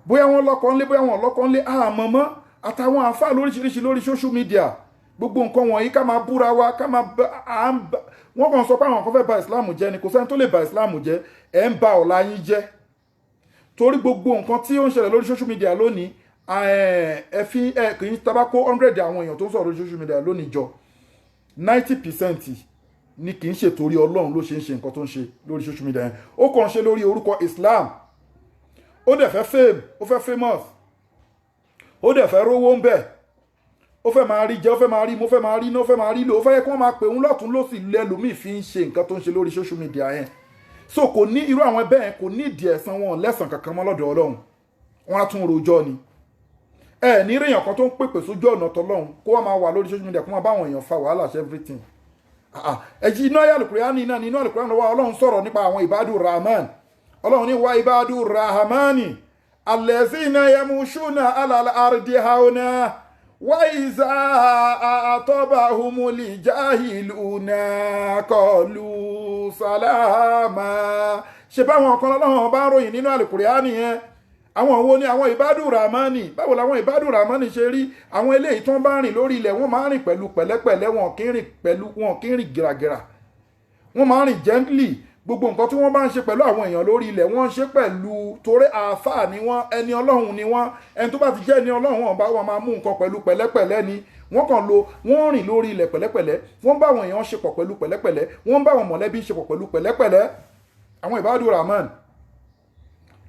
bóyá wọ́n lọ́kọ ńlé bóyá wọ́n lọ́kọ ńlé àmọ́ mọ́ àtàwọn àfáà lóríṣiríṣi lórí social media gbogbo nǹkan wọ̀nyí ká máa búra wa ká máa wọ́n kàn sọ pé àwọn kan fẹ́ ba Islam jẹ́ ni kò sẹ́ni tó lè ba Islam jẹ́ ẹ̀ ń ba ọ̀la yín jẹ́ torí gbogbo nǹkan tí ó ń ṣẹlẹ̀ lórí social media lónìí kì í tabako 100 àwọn èèyàn tó ń sọ̀rọ̀ lórí social media lónìí jọ 90% ni kì í ṣe torí Ọlọ́run ló ṣe ń ṣe nǹkan tó ń ṣe lórí social media yẹn ó kàn ṣe lórí orúkọ Islam ó dẹ̀ fẹ́ fame ó fẹ́ famous ó dẹ̀ fẹ́ rówó ń bẹ̀ ó fẹ́ máa rí jẹ ó fẹ́ máa rí mo fẹ́ máa rí iná ó fẹ́ máa rí lò ó fẹ́ yẹ kí wọ́n máa pè ń lọ́tún lọ́sì lẹ́lòmíì fi ń ṣe nǹkan tó ń ṣe lórí social media yẹn so kò ní irú àwọn ẹbẹ́ yẹn kò ní ìdí ẹ̀san wọn lẹ́san kankan mọ́ lọ́dọ̀ Ọlọ́run wọn á tún rojọ́ ni ẹ ní ríyàn kan tó ń pèpè sójú ọ̀nà tọ́lọ́run kó wọ́n máa wà lórí social media kó máa bá àwọn èèyàn fa wàhálà ṣe everything ẹ̀jì iná ayé Al-Qur'ani náà ní inú Al-Qur'ani lọ́wọ́ Ọlọ́run sọ̀rọ̀ nípa àwọn ibadu rahman Ọlọ́run ní wa ibadu rahmani allazina yamushuna ala al-ardi hauna wa iza atabahumul jahiluna qalu salama ṣe báwọn kan lọ́wọ́ bá ròyìn nínú Al-Qur'ani yẹn àwọn wo ni àwọn ìbádù ramani báwo làwọn ìbádù ramani ṣe rí àwọn eléyìí tó ń bá rìn lórí ilẹ̀ wọ́n máa rìn pẹ̀lú pẹ̀lẹ́pẹ̀lẹ́ wọn kì í rìn gìràgìrà wọ́n máa rìn gently gbogbo nǹkan tí wọ́n bá ń ṣe pẹ̀lú àwọn èèyàn lórí ilẹ̀ wọ́n ń ṣe pẹ̀lú torí àáfàá ni wọ́n ẹni Ọlọ́run ni wọ́n ẹni tó bá ti jẹ́ ẹni Ọlọ́run wọn bá wọn máa mú nǹkan pẹ̀lú pẹ̀lẹ́pẹ̀lẹ́ ni wọ́n rìn lórí ilẹ̀ pẹ̀lẹ́pẹ̀lẹ́ wọ́n bá àwọn èèyàn ṣe pọ̀ pẹ̀lú pẹ̀lẹ́pẹ̀lẹ́ wọ́n bá àwọn mọ̀lẹ́bí ṣe pọ̀ pẹ̀lú pẹ̀lẹ́pẹ̀lẹ́ àwọn ìbádù ramani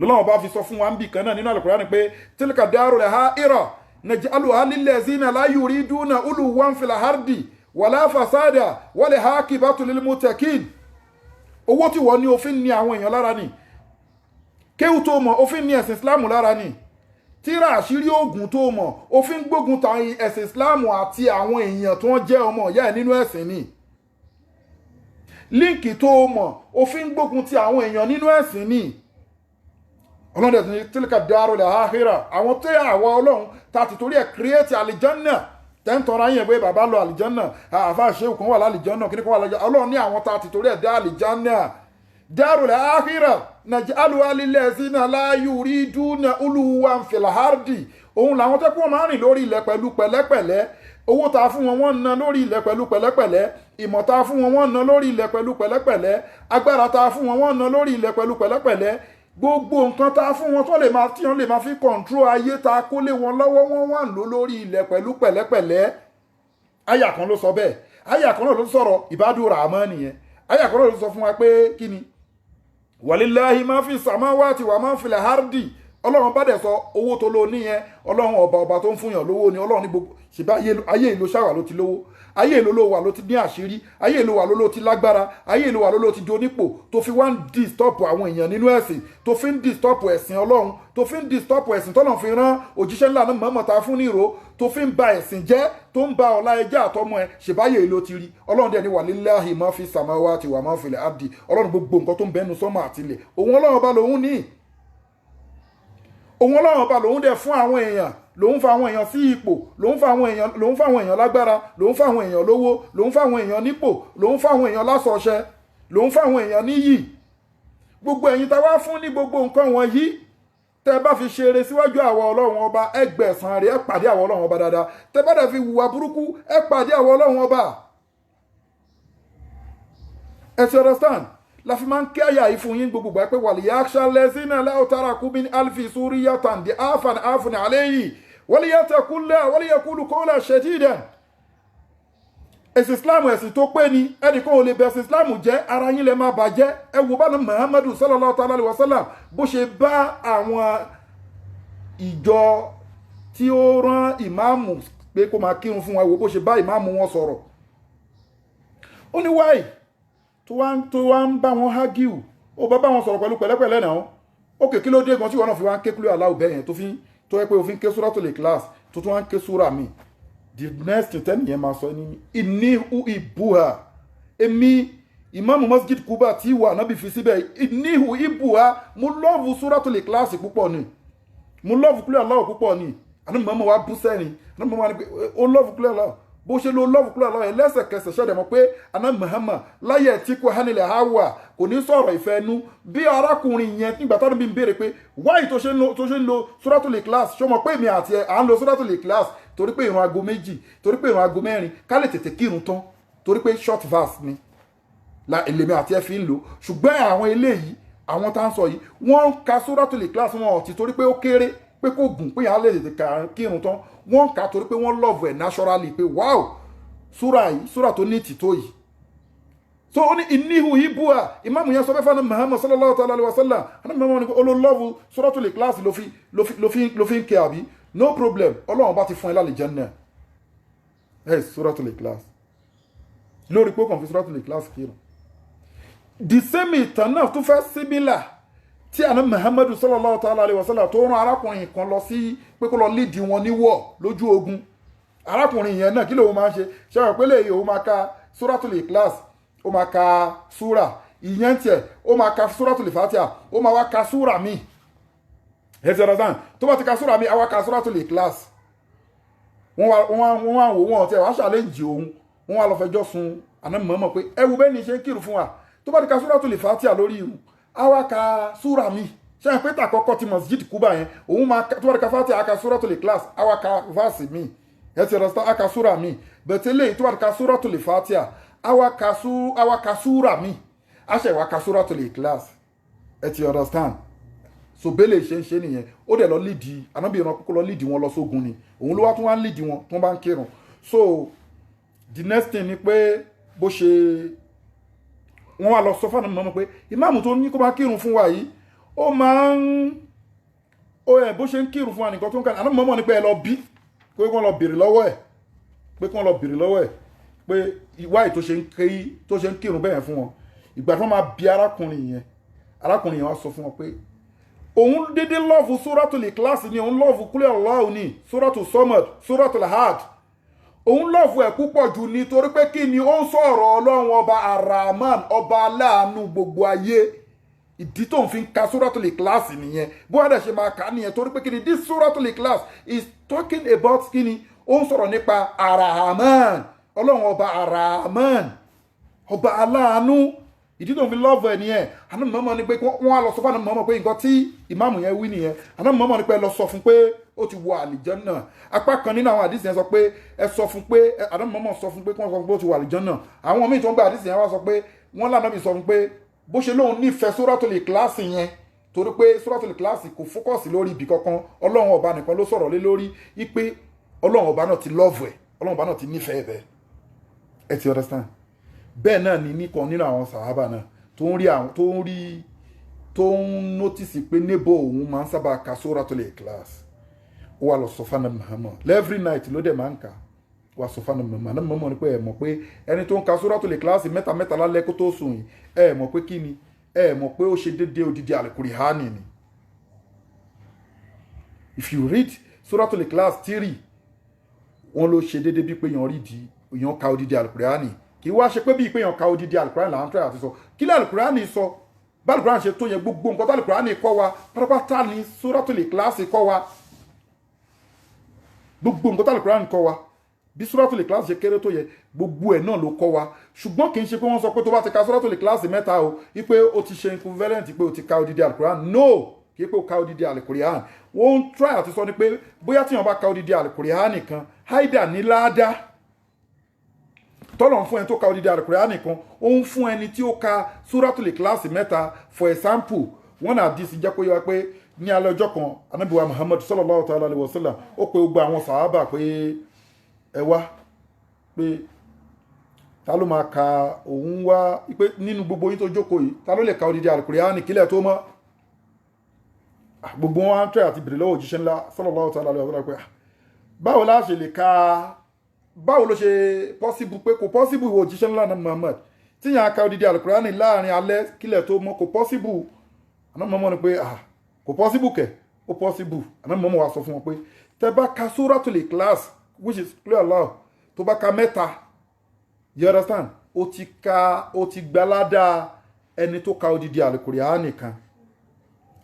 lọ́lọ́wọ́ bá fi sọ fún wa ń bì kan náà nínú Al-Qur'ani pé tilka darul ha'ira naj'aluha lillazina la yuriduna uluwan fil ardi wala fasada wal aqibatu lil muttaqin owó tí wọ́n ní òfin ní àwọn èèyàn lára ni kéwù tó mọ̀ òfin ní ẹ̀sìn Islam lára ni tíra àṣírí ogun tó mọ̀ òfin gbógun ta ẹ̀sìn Islam àti àwọn èèyàn tó ń jẹ́ ọmọ ìyá ẹ̀ nínú ẹ̀sìn ni líǹkì tó mọ̀ òfin gbógun ti àwọn èèyàn nínú ẹ̀sìn ni ọlọ́dẹ̀ ní tílíkà dárò lè áhírà àwọn tẹ́ àwọ Ọlọ́run ta ti torí ẹ̀ kírẹ́ẹ̀tì àlìjánà tẹ́ntọ́ra yẹn pé bàbá lọ àlìjánà àfáà ṣéwù kan wà lálìjánà kí ní kan wà lálìjánà Ọlọ́run ní àwọn ta ti torí ẹ̀ dá àlìjánà darul akhirah naj'aluha lillazina la yuriduna uluwan fil ardi. Òun làwọn tẹ́ kí wọ́n máa rìn lórí ilẹ̀ pẹ̀lú pẹ̀lẹ́pẹ̀lẹ́. Owó ta fún wọn wọ́n ná lórí ilẹ̀ pẹ̀lú pẹ̀lẹ́pẹ̀lẹ́. Ìmọ̀ ta fún wọn wọ́n ná lórí ilẹ̀ pẹ̀lú pẹ̀lẹ́pẹ̀lẹ́. Agbára ta fún wọn wọ́n ná lórí ilẹ̀ pẹ̀lú pẹ̀lẹ́pẹ̀lẹ́. Gbogbo nǹkan ta fún wọn tí wọ́n lè máa fi control ayé ta kó lé wọn lọ́wọ́ wọ́n wà ló lórí ilẹ̀ pẹ̀lú pẹ̀lẹ́pẹ̀lẹ́. Àyà kan ló sọ bẹ́ẹ̀. Àyà kan náà ló sọ̀rọ̀ ìbádùn Rahman nìyẹn. Àyà kan náà ló sọ fún wa pé kí ni walillahi ma fi samawati wa ma fil ardi. Ọlọ́run bá dẹ̀ sọ owó tó ló níyẹn, Ọlọ́run ọba tó ń fúnyàn lówó ni. Ọlọ́run ní gbogbo ṣèbá ayé ìlú ṣáwà ló ti lówó, ayé ìlú ló wà ló ti ní àṣírí, ayé ìlú wà ló ti lágbára, ayé ìlú wà ló ti di onípò, tó fi wá ń disturb àwọn èèyàn nínú ẹ̀sìn, tó fi ń disturb ẹ̀sìn Ọlọ́run, tó fi ń disturb ẹ̀sìn tọ́lọ́run fi rán òjíṣẹ́ ńlá náà Muhammad ta fún níro, tó fi ń ba ẹ̀sìn jẹ́, tó ń ba ọlá ẹjẹ́ àtọmọ ẹ ṣèbáyé ìlú ti rí. Ọlọ́run dẹ̀ ní walillahi ma fi samawati wa ma fil ardi. Ọlọ́run gbogbo nǹkan tó ń bẹnu sọ́mọ̀ àtilẹ̀ òun Ọlọ́run ọba lòun ní. Òun Ọlọ́run ọba lòun dẹ̀ fún àwọn èèyàn, lòun fa àwọn èèyàn sí ipò, lòun fa àwọn èèyàn lágbára, lòun fa àwọn èèyàn lówó, lòun fa àwọn èèyàn nípò, lòun fa àwọn èèyàn lásọ̀ọ̀ṣẹ, lòun fa àwọn èèyàn níyì. Gbogbo ẹ̀yin tá wá fún ní gbogbo nǹkan wọ̀nyí, tẹ́ bá fi ṣeré síwájú àwọn Ọlọ́run ọba ẹgbẹ̀san rẹ̀ ẹ pàdé àwọn Ọlọ́run ọba dáadáa. Tẹ́ bá dẹ̀ fi hùwà burúkú ẹ pàdé àwọn Ọlọ́run ọba. Ẹ ti understand? La fi máa ń kí àyà yìí fún yín gbogbo gbà pé waliyakhsha allazina law taraku min alfi suriyatan afan alayhi waliyattaqullaha waliyaqulu qawlan shadidan. Ẹ̀sìn Islam ẹ̀sìn tó pé ni, ẹnìkan ò lè bẹ̀sìn Islam jẹ́, ara yín lè máa bàjẹ́. Ẹ wo bá Muhammadu sallallahu alaihi wasallam bó ṣe bá àwọn ìjọ tí ó rán ìmáàmù pé kó máa kírun fún wa, wo bó ṣe bá ìmáàmù wọn sọ̀rọ̀. Ó ní wáyé tó wá ń bá wọn hágíù, ó bá wọn sọ̀rọ̀ pẹ̀lú pẹ̀lẹ́pẹ̀lẹ́ náà. Ókè kí ló dé gan tí wọ́n náà fi wá ń ké kúlẹ̀ aláwọ̀ bẹ́ẹ̀ yẹn tó yẹ pé òfin ké Suratul Ikhlas tó tún wá ń ké súra mi. The next thing tẹ́nìyẹn máa sọ ní ìníhu ìbúha. Èmi ìmáàmù Masjid Kuba tí wà náà bí fi síbẹ̀ ìníhu ìbúha. Mo lọ́ọ̀fù Suratul Ikhlas púpọ̀ ni, mo lọ́ọ̀fù kúlẹ̀ aláwọ̀ púpọ̀ ni. Àná mọ́mọ́ wa bú sẹ́rin, àná mọ́mọ́ wa ní pé ó lọ́ọ̀fù kúlẹ̀ aláwọ̀ bó ṣe lo lọ́ọ̀fù kúlẹ̀ aláwọ̀ ẹlẹ́sẹ̀kẹsẹ̀ ṣẹ̀dẹ̀ mọ́ pé àná Muhammad láyé tí kò hánilẹ̀ Hawa kò ní sọ̀rọ̀ ìfẹ́ nú. Bí arákùnrin yẹn nígbà tó bí ń béèrè pé wáyé tó ṣe ń lo Suratul Ikhlas, ṣó mọ̀ pé èmi àti ẹ̀ à ń lo Suratul Ikhlas torí pé ìrun aago méjì, torí pé ìrun aago mẹ́rin ká lè tètè kírun tán, torí pé short verse ni èlèmi àti ẹ fi ń lò. Ṣùgbọ́n àwọn eléyìí, àwọn tá ń sọ yìí, wọ́n ń ka Suratul Ikhlas wọn ọ̀tí torí pé ó kéré, pé kò gùn, pé yàrá lè tètè kírun tán. Wọ́n ń ka torí pé wọ́n love ẹ̀ naturally, pé wow súra yìí, súra tó ní tìtó yìí. So ó ní ìníhu ìbúà. Ìmáàmù yẹn sọ fẹ́ fún Muhammad sallallahu alaihi wasallam, àná Muhammad ní olólọ́wù Suratul Ikhlas ló fi ń kẹ àbí. No problem, Ọlọ́run bá ti fún ẹ l'Àlùjánnà. Suratul Ikhlas lórí pé ó kàn fi Suratul Ikhlas kírun. The same ìtàn náà tún fẹ́ similar tí àná Muhammadu sallallahu alaihi wasallam tó rán arákùnrin kan lọ sí pé kó lọ lídì wọn ní wọ̀ lójú ogun. Arákùnrin yẹn náà kí ló máa ń ṣe? Ṣé àwọn pélé yìí ó máa ka Suratul Ikhlas, ó máa ka súra ìyẹn tiẹ̀, ó máa ka Suratul Fatiha, ó máa wá ka súra míì. Ẹ̀sẹ̀rọ̀sán tó bá ti ka súra mi àwa ka Suratul Ikhlas. Wọ́n wá wò wọ́n tẹ́ wá ṣàlẹ́ǹjì òun, wọ́n wá lọ fẹjọ́ sun àná mọ̀ọ́mọ̀ pé ẹwù bẹ́ẹ̀ ni ṣe ń kírun fún wa. Tó bá ti ka Suratul Fatiha lórí irun, àwa ka súra mi. Ṣé ẹ̀ pé tàkọ́kọ́ ti Masjid Kuba yẹn, òun máa tó bá ti ka Fatiha aka Suratul Ikhlas, àwa ka verse mi. Ẹ̀sẹ̀rọ̀sán aka súra mi. Bẹ̀tẹ̀ lẹ́yìn tó bá ti ka Suratul Fatiha, àwa ka súra mi. Àṣẹ wa ka Suratul Ikhlas. Ẹ ti understand? So bẹ́lẹ̀ ṣe nìyẹn. Ó dẹ̀ lọ lídìí, ànábì ìran kókó lọ lídìí wọn lọ sógun ni. Òun ló wá tún wá ń lídìí wọn tó bá ń kírun. So the next thing ni pé bó ṣe wọ́n wá lọ sọ fún àná mọ́ pé ìmáàmù tó ní kó máa kírun fún wa yìí, ó máa ń bó ṣe ń kírun fún wa nìkan tó ń kàn. Àná mọ́ ni pé ẹ lọ bí pé wọ́n lọ bèrè lọ́wọ́ ẹ̀ pé ìwáyì tó ṣe ń kírun bẹ́ẹ̀ fún wọn. Ìgbà tí wọ́n máa bi arákùnrin yẹn wá sọ fún wọn pé òun dédé lọ́ọ̀fù Suratul Ikhlas ni, òun lọ́ọ̀fù Qul Huwallahu ni, Suratul Samad, Suratul Ahad. Òun lọ́ọ̀fù ẹ̀ púpọ̀ jù nítorí pé kí ni ó ń sọ̀rọ̀ Ọlọ́run ọba Ar-Rahman, ọba aláàánú gbogbo ayé. Ìdí tó ń fi ka Suratul Ikhlas nìyẹn. Bó wá dẹ̀ ṣe máa kà á nìyẹn torí pé kí ni this Suratul Ikhlas is talking about kí ni ó ń sọ̀rọ̀ nípa Ar-Rahman, Ọlọ́run ọba Ar-Rahman, ọba aláàánú. ìdí tó ń fi lọ́ọ̀fù ẹ̀ nìyẹn àná mọ̀mọ́ ni pé wọ́n á lọ sọ fún àná mọ̀mọ́ pé nǹkan tí ìmáàmù yẹn wí nìyẹn àná mọ̀mọ́ ni pé ẹ lọ sọ fún pé ó ti wọ àlìjànnà apá kan nínú àwọn àdìsí yẹn sọ pé ẹ sọ fún pé àná mọ̀mọ́ sọ fún pé kí wọ́n sọ fún pé ó ti wọ àlìjànnà àwọn míì tó ń gba àdìsí yẹn wá sọ pé wọ́n lànà bí sọ fún pé bó ṣe lóun nífẹ̀ẹ́ Suratul Ikhlas yẹn torí pé Suratul Ikhlas kò fókọ̀sì lórí ibì kankan ọlọ́run ọba nìkan ló sọ̀rọ̀ lé lórí wípé ọlọ́run ọba náà ti lọ́ọ̀fù ẹ̀ ọlọ́run ọba náà ti nífẹ̀ẹ́ bẹ́ẹ̀ ẹ ti understand bẹ́ẹ̀ náà ni nìkan nínú àwọn sàhábà náà tó ń nọ́tìsì pé níbo òun máa ń sábà ka Suratul Ikhlas ó wà lọ sọ fún Muhammad every night ló dẹ̀ máa ń kà wà sọ fún Muhammad ní pé ẹ mọ̀ pé ẹni tó ń ka Suratul Ikhlas mẹ́ta mẹ́ta lálẹ́ kó tó sùn yìí ẹ mọ̀ pé kí ni ẹ mọ̀ pé ó ṣe déédéé odidi Al-Qur'ani ni if you read Suratul Ikhlas 3 wọn ló ṣe déédéé bí pé èèyàn ka odidi Al-Qur'ani kì í wá ṣe pé bí pé èèyàn ka odidi Al-Qur'ani là ń tẹ́ àti sọ kí lẹ́ Al-Qur'ani sọ bá Al-Qur'ani ṣe tó yẹ gbogbo nǹkan tó Al-Qur'ani kọ́ wa pátápátá ni Suratul Ikhlas kọ́ wa gbogbo nǹkan tó Al-Qur'ani kọ́ wa bí Suratul Ikhlas ṣe kéré tó yẹ gbogbo ẹ̀ náà ló kọ́ wa ṣùgbọ́n kì í ṣe pé wọ́n sọ pé tó bá ti ka Suratul Ikhlas mẹ́ta o wípé ó ti ṣe equivalent pé o ti ka odidi Al-Qur'an no kì í pé o ka odidi Al-Qur'an wọ́n ń try àti sọ ni pé bóyá tíyàn bá ka odidi Al-Qur'an nìkan haida ní láàdá tọ́lọ̀ ń fún ẹni tó ka odidi Al-Qur'an nìkan ó ń fún ẹni tí ó ka Suratul Ikhlas mẹ́ta for example wọ́n náà dí sí jẹ́ pé pé ní alẹ́ ọjọ́ kan Ànábì wa Muhammad sallallahu ta'ala alaihi wasallam ó pe gbogbo àwọn sàhábà pé ẹ wá pé ta ló máa ka òun wá pé nínú gbogbo yín tó jókòó yìí ta ló lè ka odidi Al-Qur'ani kílẹ̀ tó mọ́ gbogbo wọn á tẹ́ àti bèrè lọ́wọ́ òjíṣẹ́ ńlá sallallahu ta'ala alaihi wasallam pé báwo la ṣe lè ka báwo ló ṣe possible pé kò possible ìwọ òjíṣẹ́ ńlá náà Muhammad tí yàn á ka odidi Al-Qur'ani láàrin alẹ́ kílẹ̀ tó mọ́ kò possible àná mọ́mọ́ ni pé kò possible kẹ̀ ó possible àná mọ́mọ́ wa sọ fún wọn pé tẹ bá ka Suratul Ikhlas which is clear Allah tó bá ka mẹ́ta you understand ó ti gbalada ẹni tó ka odidi Al-Qur'ani kan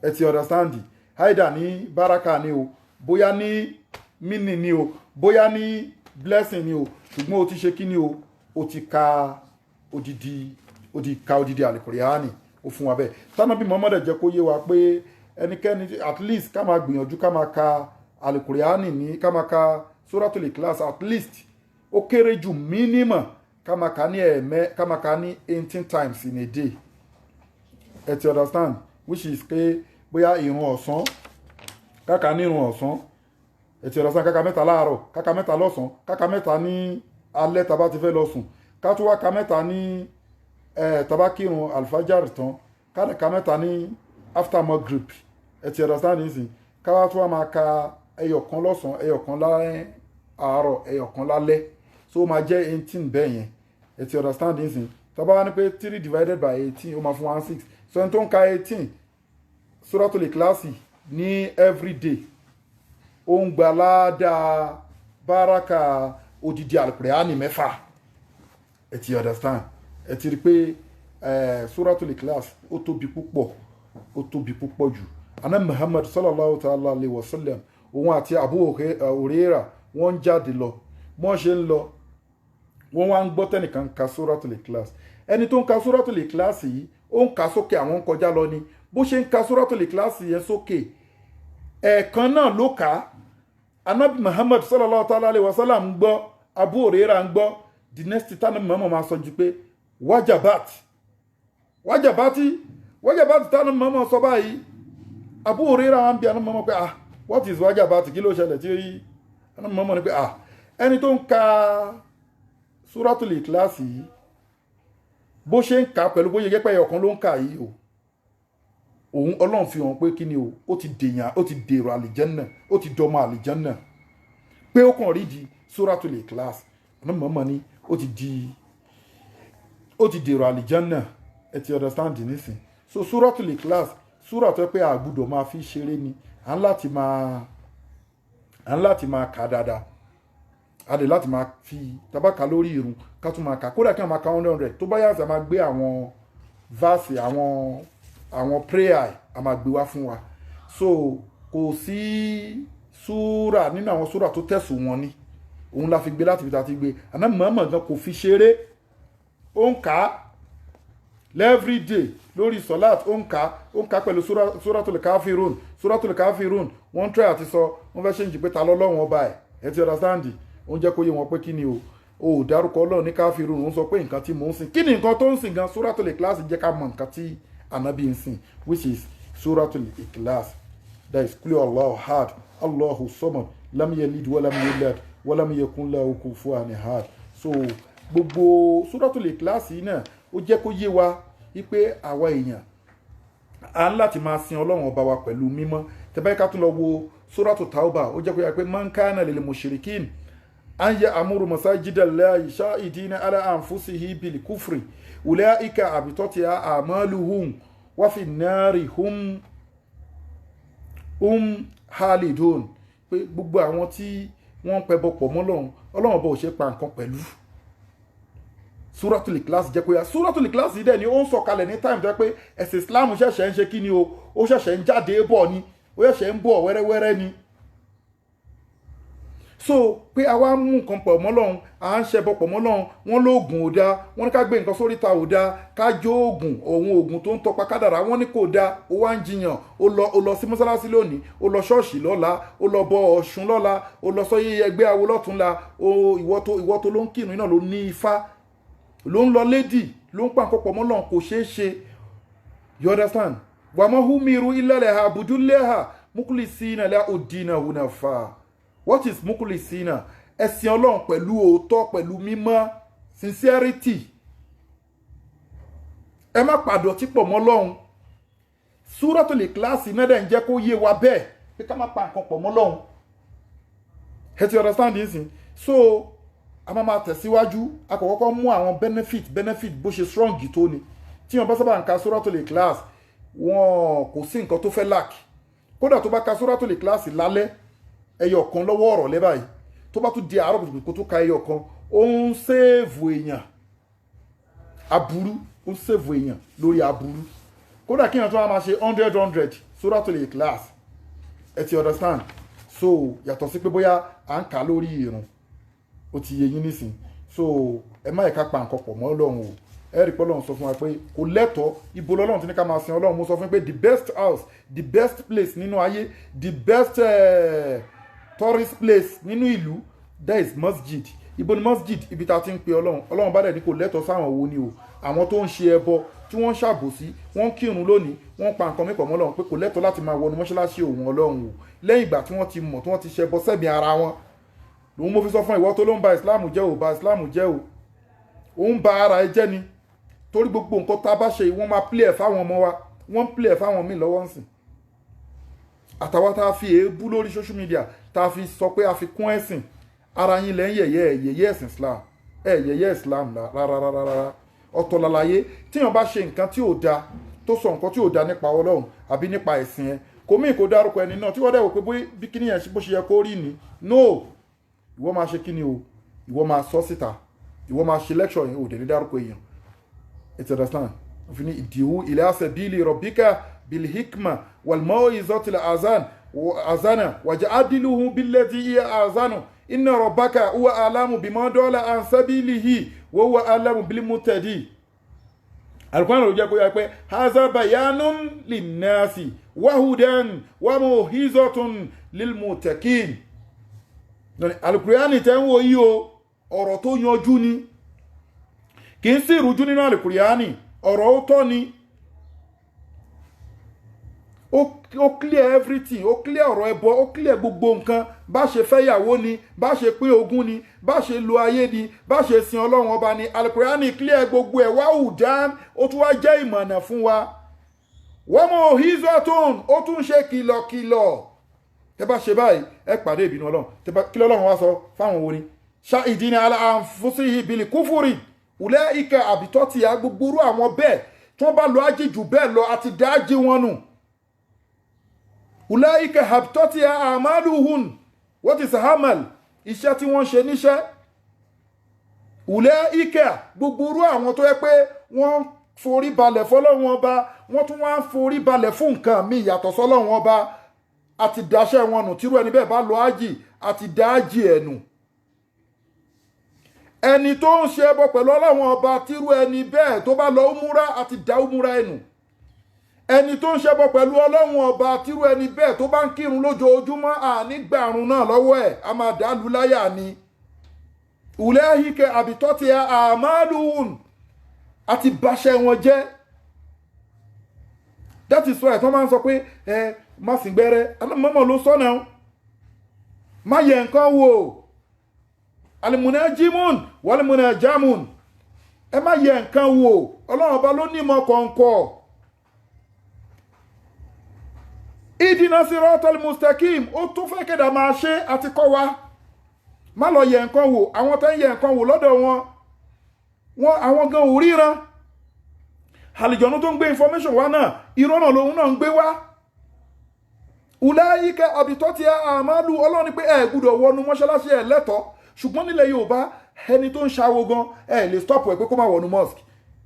ẹ ti understand haida ní baraka ni o bóyá ní mini ni o bóyá ní blessing ni o ṣùgbọ́n ó ti ṣe kí ni o ó ti ka odidi Al-Qur'ani ó fún wa bẹ́ẹ̀ tánàbí Muhammad jẹ́ kó yé wa pé ẹnikẹ́ni at least ká máa gbìyànjú ká máa ka Al-Qur'ani ní ká máa ka Suratul Ikhlas at least ó kéré jù minimum ká máa ka ní 18 times in a day ẹ ti understand which is pé bóyá ìrun ọ̀sán káka ní ìrun ọ̀sán ẹ ti understand káka mẹ́ta láàárọ̀ káka mẹ́ta lọ́sàn káka mẹ́ta ní alẹ́ tá bá ti fẹ́ lọ sùn ká tún wá ka mẹ́ta ní tá bá kírun alfajar tán ká mẹ́ta ní after Maghrib ẹ ti understand nísìn ká wá tún wá máa ka ẹyọ̀kan lọ́sàn ẹyọ̀kan àárọ̀ ẹyọ̀kan lálẹ́ so ó máa jẹ́ 18 bẹ́ẹ̀ yẹn ẹ ti understand nísìn tá bá wá ní pé 3 divided by 18 ó máa fún 16 so ẹni tó ń ka 18 Suratul Ikhlas ní everyday ó ń gba ládàá báràkà odidi Al-Qur'ani mẹ́fà ẹ ti understand ẹ ti rí pé Suratul Ikhlas ó tóbi púpọ̀ jù Ànábì Muhammad sallallahu ta'ala alaihi wasallam òun àti Abu Hurairah wọ́n jáde lọ wọ́n ṣe ń lọ wọ́n wá ń gbọ́ tẹ́nìkan ka Suratul Ikhlas ẹni tó ń ka Suratul Ikhlas yìí ó ń ka sókè àwọn ń kọjá lọ ni bó ṣe ń ka Suratul Ikhlas yẹn sókè ẹ̀ẹ̀kan náà ló kà á Ànábì Muhammad sallallahu ta'ala alaihi wasallam ń gbọ́ Abu Hurairah ń gbọ́ the next time Muhammad máa sọ ju pé wájàbáàtì tánà Muhammad sọ báyìí Abu Hurairah wá ń bí Ànábì Muhammad pé what is wájàbáàtì kí ló ṣẹlẹ̀ tí ó yí Ànábì Muhammad ni pé ẹni tó ń ka Suratul Ikhlas yìí bó ṣe ń kà pẹ̀lú bó ṣe jẹ́ pé ọ̀kan ló ń kà yìí o òun Ọlọ́run fi hàn pé kí ni o ó ti dèrò àlìjẹ́nnà ó ti dọmọ àlìjẹ́nnà pé ó kàn rí di Suratul Ikhlas Ànábì Muhammad ni ó ti dèrò àlìjẹ́nnà ẹ ti understand nísìn so Suratul Ikhlas súrà tó pé àgbùdọ̀ máa fi ṣeré ni à ń láti máa kà dáadáa a lè láti máa fi tabaka lórí irun ká tún máa kà kódà kí wọ́n máa ka 100 tó bá yàtọ̀ máa gbé àwọn verse àwọn prayer a máa gbé wá fún wa so kò sí súrà nínú àwọn súrà tó tẹ̀sùn wọn ni òun la fi gbé láti fi ta ti gbé Ànábì Muhammad gan kò fi ṣeré ó ń kà á every day lórí sọ́láàt ó ń ka pẹ̀lú suratul kafirun wọ́n try àti sọ wọ́n fẹ́ ṣe ń jì pé ta lọ́lọ́run ọba ẹ̀ ti understand ó ń jẹ́ kó yé wọn pé kí ni o ò dárúkọ ọlọ́run ní kafirun ó ń sọ pé nǹkan tí mò ń sìn kí ni nǹkan tó ń sìn gan suratul ikhlas jẹ́ ká mọ nǹkan tí ànábì ń sìn which is suratul ikhlas that is qul Allahu ahad Allahu samad lam yalid walam yulad walam yakun lahu kufuwan ahad. So gbogbo suratul ikhlas yìí náà ó jẹ́ kó yé wa wípé àwa èèyàn a ń láti máa sin ọlọ́run ọba wa pẹ̀lú mímọ́. Tẹ́bá ká tún lọ wo suratul tauba ó jẹ́ kó yé wa pé man kana lil mushrikin an ya'muru masajida llahi shahidina ala anfusihi bil kufri ulaika abitati a'maluhum wa fi nnari hum halidun. Pé gbogbo àwọn tí wọ́n pẹbọ pọ̀ mọ́ ọlọ́run ọba ò ṣe pa nǹkan pẹ̀lú. Suratul Ikhlas jẹ́ kó yá Suratul Ikhlas yìí dẹ̀ ni ó ń sọ̀kalẹ̀ ní time tó yẹ pé ẹ̀sìn Islam ṣẹ̀ṣẹ̀ ń ṣe kí ni o ó ṣẹ̀ṣẹ̀ ń jáde bọ̀ ni ó ṣẹ̀ṣẹ̀ ń bọ̀ wẹ́rẹ́wẹ́rẹ́ ni. So pé a wá mú nǹkan pọ̀ mọ́ Ọlọ́run à ń ṣẹbọ pọ̀ mọ́ Ọlọ́run wọ́n lóògùn ò dáa wọ́n ní ká gbé nǹkan sórí ta ò dáa ká jó oògùn tó ń tọpa kádàrá wọ́n ní kò dáa ó wá ń jiyàn ó lọ sí mọ́sálásí lónìí ó lọ ṣọ́ọ̀ṣì lọ́la ó lọ bọ Ọ̀ṣun lọ́la ó lọ sọ́yẹ́ ẹgbẹ́ awo lọ́túnla ìwọ tó ló ń kírun iná ló ní ifá ló ń lọ lédì ló ń pàǹkọ́ pọ̀ mọ́ Ọlọ́run kò ṣeé ṣe. You understand? wàmọ́ humiru ilẹ̀ abudulaha mukulisina la odina hunafa. What is mukulisina? Ẹ̀sìn Ọlọ́run pẹ̀lú òótọ́ pẹ̀lú mímọ́ sincerity. Ẹ má pàdọ̀tí pọ̀ mọ́ Ọlọ́run. Suratul Ikhlas náà dẹ̀ ń jẹ́ kó yé wa bẹ́ẹ̀ pé ká má pa nǹkan pọ̀ mọ́ Ọlọ́run. Ẹ ti understand this? So a máa tẹ̀síwájú a kò kọ́kọ́ mú àwọn benefit bó ṣe strong tó ni. Tí wọ́n bá sábà ń ka Suratul Ikhlas wọn kò sí nǹkan tó fẹ́ lack. Kódà tó bá ka Suratul Ikhlas lálẹ́ ẹyọ kan lọ́wọ́ ọ̀rọ̀ lẹ́ báyìí tó bá tún di àárọ̀ kùtùkùtù kó tó ka ẹyọ kan ó ń sèèvù èèyàn aburú ó ń sèèvù èèyàn lórí aburú. Kódà kí èèyàn tó máa ṣe 100 Suratul Ikhlas ẹ ti understand. So yàtọ̀ sí pé bóyá à ń kà lórí ìrun ó ti yé yín nísìn. So ẹ má ẹ̀ka pa nǹkan pọ̀ mọ́ Ọlọ́run o ẹ rí pé Ọlọ́run sọ fún wa pé kò lẹ́tọ̀ọ́ ibo lọ́lọ́run ti ní ká máa sin Ọlọ́run. Mo sọ fún pé the best house the best place nínú ayé the best tourist place nínú ìlú that is masjid. Ibo ni masjid? Ibi tá a ti ń pe Ọlọ́run bá dẹ̀ ní kò lẹ́tọ̀ọ́ sáwọn wo ni o àwọn tó ń ṣe ẹbọ tí wọ́n ń ṣàbòsí wọ́n ń kírun lónìí wọ́n ń pa nǹkan mìíràn mọ́ Ọlọ́run pé kò lẹ́tọ̀ọ́ láti máa wọnú mọ́ṣáláṣí òun Ọlọ́run o lẹ́yìn ìgbà tí wọ́n ti mọ̀ tí wọ́n ti ṣẹbọ sẹ́mi ara wọn. Lòun mo fi sọ fún ìwọ tó ló ń ba Islam jẹ́ o ba Islam jẹ́ o ó ń ba ara ẹ jẹ́ ni torí gbogbo nǹkan tá a bá ṣe wọ́n máa play ẹ̀ fáwọn ọmọ wa wọ́n ń play ẹ̀ fáwọn míì lọ́wọ́ ńsìn. Àtàwọn tá a fi èébú lórí social media tá a fi sọ pé a fi kún ẹ̀sìn ara yín lẹ́ ń yẹ̀yẹ́ ẹ̀sìn Islam yẹ̀yẹ́ Islam rárá ọ̀tọ̀ làlàyé tíyàn bá ṣe nǹkan tí ò da tó sọ nǹkan tí ò da nípa Ọlọ́run àbí nípa ẹ̀sìn ẹ kò mí kò dárúkọ ẹni náà tí wọ́n dẹ̀ wò pé bí kíní yẹn bó ṣe yẹ kó rí ni no ìwọ máa ṣe kíní o ìwọ máa sọ síta ìwọ máa ṣe lecture yẹn ò dẹ̀ ní dárúkọ èèyàn. It's understand. Ofini idihu ila sabili rabbika bil hikma wal mau'izatil azana waj'adiluhu billati hiya azanu inna rabbaka huwa alamu bima dalla an sabilihi wa huwa alamu bil muhtadi. Alquran ló jẹ́ kó yé pé haza bayanun linnasi wa hudan wa mau'izatun lil muttaqin. Alquran tẹ́ ń wò yìí o ọ̀rọ̀ tó yanjú ni kì í sí ìrújú nínú àlùkùránì ọ̀rọ̀ ó tọ́ ni ó clear everything ó clear ọ̀rọ̀ ẹbọ ó clear gbogbo nǹkan bá ṣe fẹ́yàwó ni bá ṣe pín ogún ni bá ṣe lo ayé ni bá ṣe sin Ọlọ́run ọba ni àlùkùránì clear gbogbo ẹ̀ wá hùdán ó tún wá jẹ́ ìmọ̀nà fún wa wọ́n mọ̀ òhìzọ́tún ó tún ṣe kìlọ̀kìlọ̀ tẹ́ bá ṣe báyìí ẹ pàdé ìbínú Ọlọ́run kí l'Ọlọ́run wá sọ fáwọn wo ni ṣáìdínà aláǹfúsí ìbìlì kúfúrì ulaika àbítọ́tì agbègbúrú àwọn bẹ́ẹ̀ tí wọ́n bá lọ ájì jù bẹ́ẹ̀ lọ àti dáájì wọn nù. Ulaika àbítọ́tì àmàlùhùn what is hamal iṣẹ́ tí wọ́n ṣe níṣẹ́. Ulaika gbogbooro àwọn tó yẹ pé wọ́n forí balẹ̀ fọ́lọ́run ọba wọ́n tún wá ń forí balẹ̀ fún nǹkan míì yàtọ̀ sọ́lọ́run ọba àti dáṣẹ́ wọn nù tírú ẹni bẹ́ẹ̀ bá lọ ájì àti dáájì ẹ̀ nù. ẹni tó ń ṣe ẹbọ pẹ̀lú ọlọ́run ọba tírú ẹni bẹ́ẹ̀ tó bá lọ umura àti dá umura ẹnu. Ẹni tó ń ṣẹbọ pẹ̀lú ọlọ́run ọba tírú ẹni bẹ́ẹ̀ tó bá ń kírun lójoojúmọ́ ànígbàrún náà lọ́wọ́ ẹ̀ a máa dàlú láyà ni. Ulaika àbítọ́tì àmàlùhùn àti bàṣẹ wọn jẹ́. That is why tó máa ń sọ pé má sìn gbẹ́rẹ́ alámọ́mọ́ ló sọ́nà má yẹ nǹkan wò alimunajimun walimunajamun ẹ má yẹ nǹkan wò ọlọ́run ọba ló nímọ̀ kọ̀ọ̀kọ̀. Ìdínà siratal mustaqim ó tún fẹ́ kéde máa ṣe àti kọ́ wa má lọ yẹ nǹkan wò àwọn tó ń yẹ nǹkan wò lọ́dọ̀ wọn àwọn gan ò ríran àlìjọ̀nú tó ń gbé information wá náà irọ́ náà lòun náà ń gbé wá. Ulaika àbítọ́tì àmàlù ọlọ́run ní pé ẹ gbúdọ̀ wọnú mọ́ṣáláṣí ẹ lẹ́tọ̀ọ́ ṣùgbọ́n nílẹ̀ Yorùbá ẹni tó ń ṣàwo gan ẹ lè stop ẹ pé kó má wọnú mosque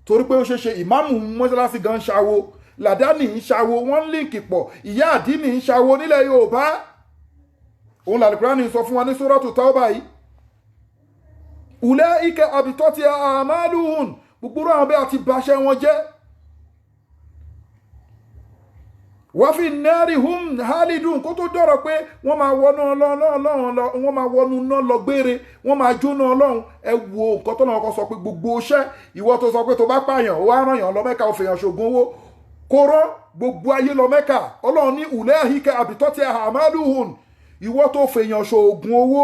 torí pé ó ṣeé ṣe ìmáàmù mọ́ṣáláṣí gan ń ṣàwo làdáni ń ṣàwo wọ́n líǹkì pọ̀ ìyá àdínì ń ṣàwo nílẹ̀ Yorùbá. Òun làlùkùránì sọ fún wa ní Suratu Tawbah yìí. Ulaika àbítọ́tì àmàlùhùn gbogbo àwọn bẹ́ẹ̀ àti bàṣẹ wọn jẹ́. Wa fi nari hum halidun kó tó dọ̀rọ̀ pé wọ́n máa wọnú ọlọ́run wọ́n máa wọnú náà lọ gbére wọ́n máa jóná ọlọ́run. Ẹ wo nǹkan tó náà kọ́ sọ pé gbogbo iṣẹ́ ìwọ tó sọ pé tó bá pààyàn ó wá ràn yàn lọ Mẹ́kà ó fèèyàn ṣògùn owó kó rán gbogbo ayé lọ Mẹ́kà ọlọ́run ní ulaika àbítọ́tì àmàlùhùn ìwọ tó fèèyàn ṣògùn owó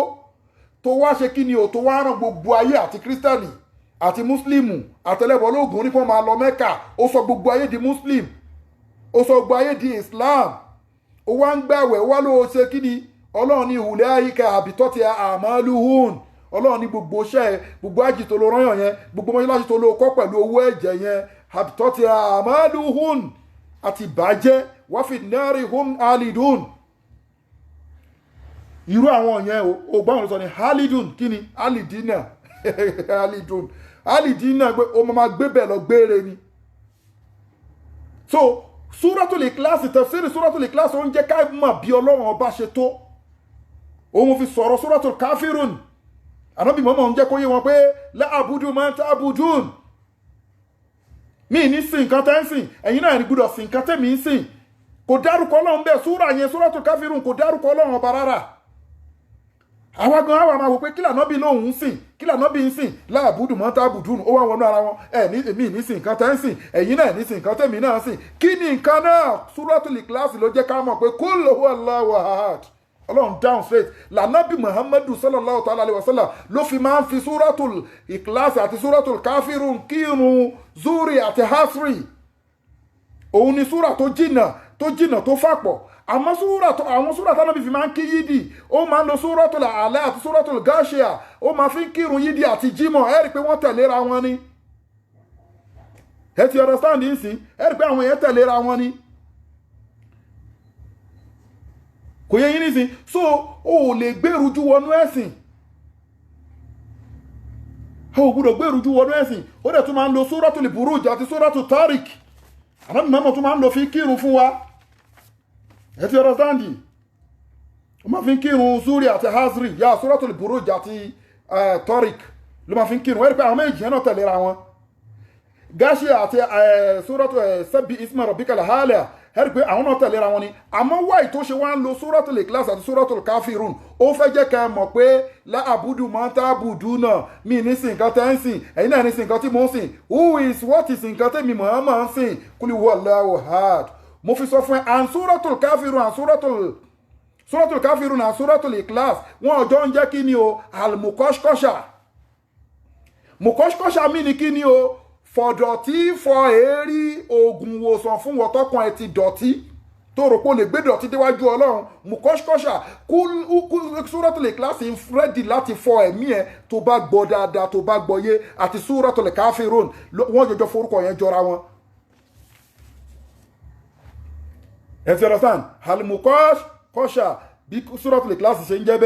tó wá ṣe kí ni ò tó wá ràn gbogbo ayé àti kírísítànì àti múslímù àtẹlẹ́bọ̀ lóògùn ní kó máa lọ Mẹ́kà ó sọ gbogbo ayé di muslim ó sọ gbogbo ayé di Islam ó wá ń gbàwẹ̀ wá ló ṣe kí ni ọlọ́run ní ulaika àbítọ́tì àmàlùhùn ọlọ́run ní gbogbo iṣẹ́ gbogbo àjì tó lọ rányàn yẹn gbogbo mọ́ṣáláṣí tó lọ kọ́ pẹ̀lú owó ẹ̀jẹ̀ yẹn àbítọ́tì àmàlùhùn àti bàjẹ́ wa fi nari hum halidun. Irú àwọn yẹn o gbọ́n ló sọ ní halidun kí ni halidina halidina pé o máa gbé bẹ̀ lọ gbére ni. So Suratul Ikhlas tafsiri Suratul Ikhlas ó ń jẹ́ ká mọ̀ bí ọlọ́run ọba ṣe tó. Òun fi sọ̀rọ̀ Suratul Kafirun Ànábì Muhammad ń jẹ́ kó yé wọn pé la abudu ma ta'budun mi ní sìn nǹkan tẹ́ ń sìn ẹ̀yin náà ní gbọ́dọ̀ sìn nǹkan tẹ́mi ń sìn. Kò dárúkọ ọlọ́run bẹ́ẹ̀ súrà yẹn Suratul Kafirun kò dárúkọ ọlọ́run ọba rárá. Àwa gan àwa máa wò pé kí l'Ànábì lóhùn ń sìn kí l'Ànábì ń sìn la abudu ma ta'budun ó wá wọnú ara wọn èmi ní sìn nǹkan tẹ́ ń sìn ẹ̀yin náà ní sìn nǹkan tẹ́mi náà sìn kí ni nǹkan náà Suratul Ikhlas ló jẹ́ ká mọ̀ pé kul huwallahu ahad ọlọ́run down straight l'Ànábì Muhammadu sallallahu ta'ala alayhi wa sallam ló fi máa ń fi Suratul Ikhlas àti Suratul Kafirun kírun zuri àti hasri òun ni súrà tó jìnà tó fàpọ̀ àmọ́ àwọn súrà tánàbí fi máa ń kí yídì ó máa ń lo Suratul A'la àti Suratul Ghashiyah ó máa fi ń kírun yídì àti jímọ̀ ẹ rí pé wọ́n tẹ̀léra wọn ni ẹ ti understand yìí sí ẹ rí pé àwọn èèyàn tẹ̀léra wọn ni kò yẹ yín nísìn so o ò lè gbèrújú wọnú ẹ̀sìn o ò gbúdọ̀ gbèrújú wọnú ẹ̀sìn ó dẹ̀ tún máa ń lo Suratul Buruj àti Suratul Tariq Ànábì Muhammad tún máa ń lo fi kírun fún wa ẹ ti understand yìí ó máa fi ń kírun zuri àti hasri yá Suratul Buruj àti Tariq ló máa fi ń kírun ẹ rí pé àwọn méjì yẹn náà tẹ̀léra wọn Ghashiyah àti Suratul Sabbi isma rabbikal a'la ẹ rí pé àwọn náà tẹ̀léra wọn ni àmọ́ wáyé tó ṣe wá ń lo Suratul Ikhlas àti Suratul Kafirun ó fẹ́ jẹ́ ká mọ̀ pé la abudu ma ta'buduna mi ní sìn nǹkan tẹ́ ń sìn ẹ̀yin náà ní sìn nǹkan tí mo ń sìn who is what is nǹkan tẹ́mi Muhammad ń sìn kul huwallahu ahad mo fi sọ fún ẹ and Suratul Kafirun and Suratul Kafirun and Suratul Ikhlas wọn ọjọ́ ń jẹ́ kí ni o al-mukoshkosha mukoshkosha mi ni kí ni o fọ̀dọ̀tí fọ èérí oògùn ìwòsàn fún wọ́tọ́kan ẹ ti dọ̀tí tó rò pé o lè gbé dọ̀tí déwájú ọlọ́run mukoshkosha Suratul Ikhlas ń rẹ́dì láti fọ ẹ̀mí ẹ tó bá gbọ́ dáadáa tó bá gbọ́ yé àti Suratul Kafirun wọ́n jọjọ forúkọ yẹn jọra wọn. ẹ ti understand al-mukoshkosha bí Suratul Ikhlas ṣe ń jẹ́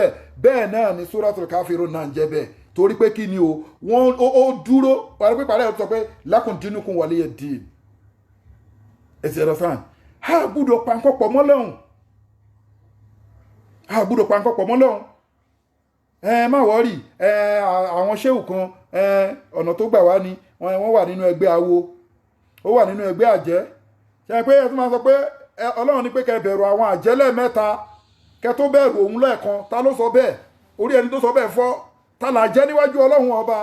bẹ́ẹ̀ náà ni Suratul Kafirun náà ń jẹ́ bẹ́ẹ̀ torí pé kí ni o wọ́n ó dúró parí pé parí ẹ̀ sọ pé lakum dinukum waliya din ẹ ti understand a gbúdọ̀ pankọ́ pọ̀ mọ́ lọ́hùn má wọ́rì àwọn ṣéwù kan ọ̀nà tó gbà wá ni wọ́n wà nínú ẹgbẹ́ awo ó wà nínú ẹgbẹ́ àjẹ́ ṣe pé ẹ tún máa sọ pé ọlọ́run ní pé kẹ́ bẹ̀rù àwọn àjẹ́ lẹ́ẹ̀mẹ́ta kẹ́ tó bẹ̀rù òun lẹ́ẹ̀kan ta ló sọ bẹ́ẹ̀ orí ẹni tó sọ bẹ́ẹ̀ fọ́ ta là jẹ́ níwájú ọlọ́run ọba.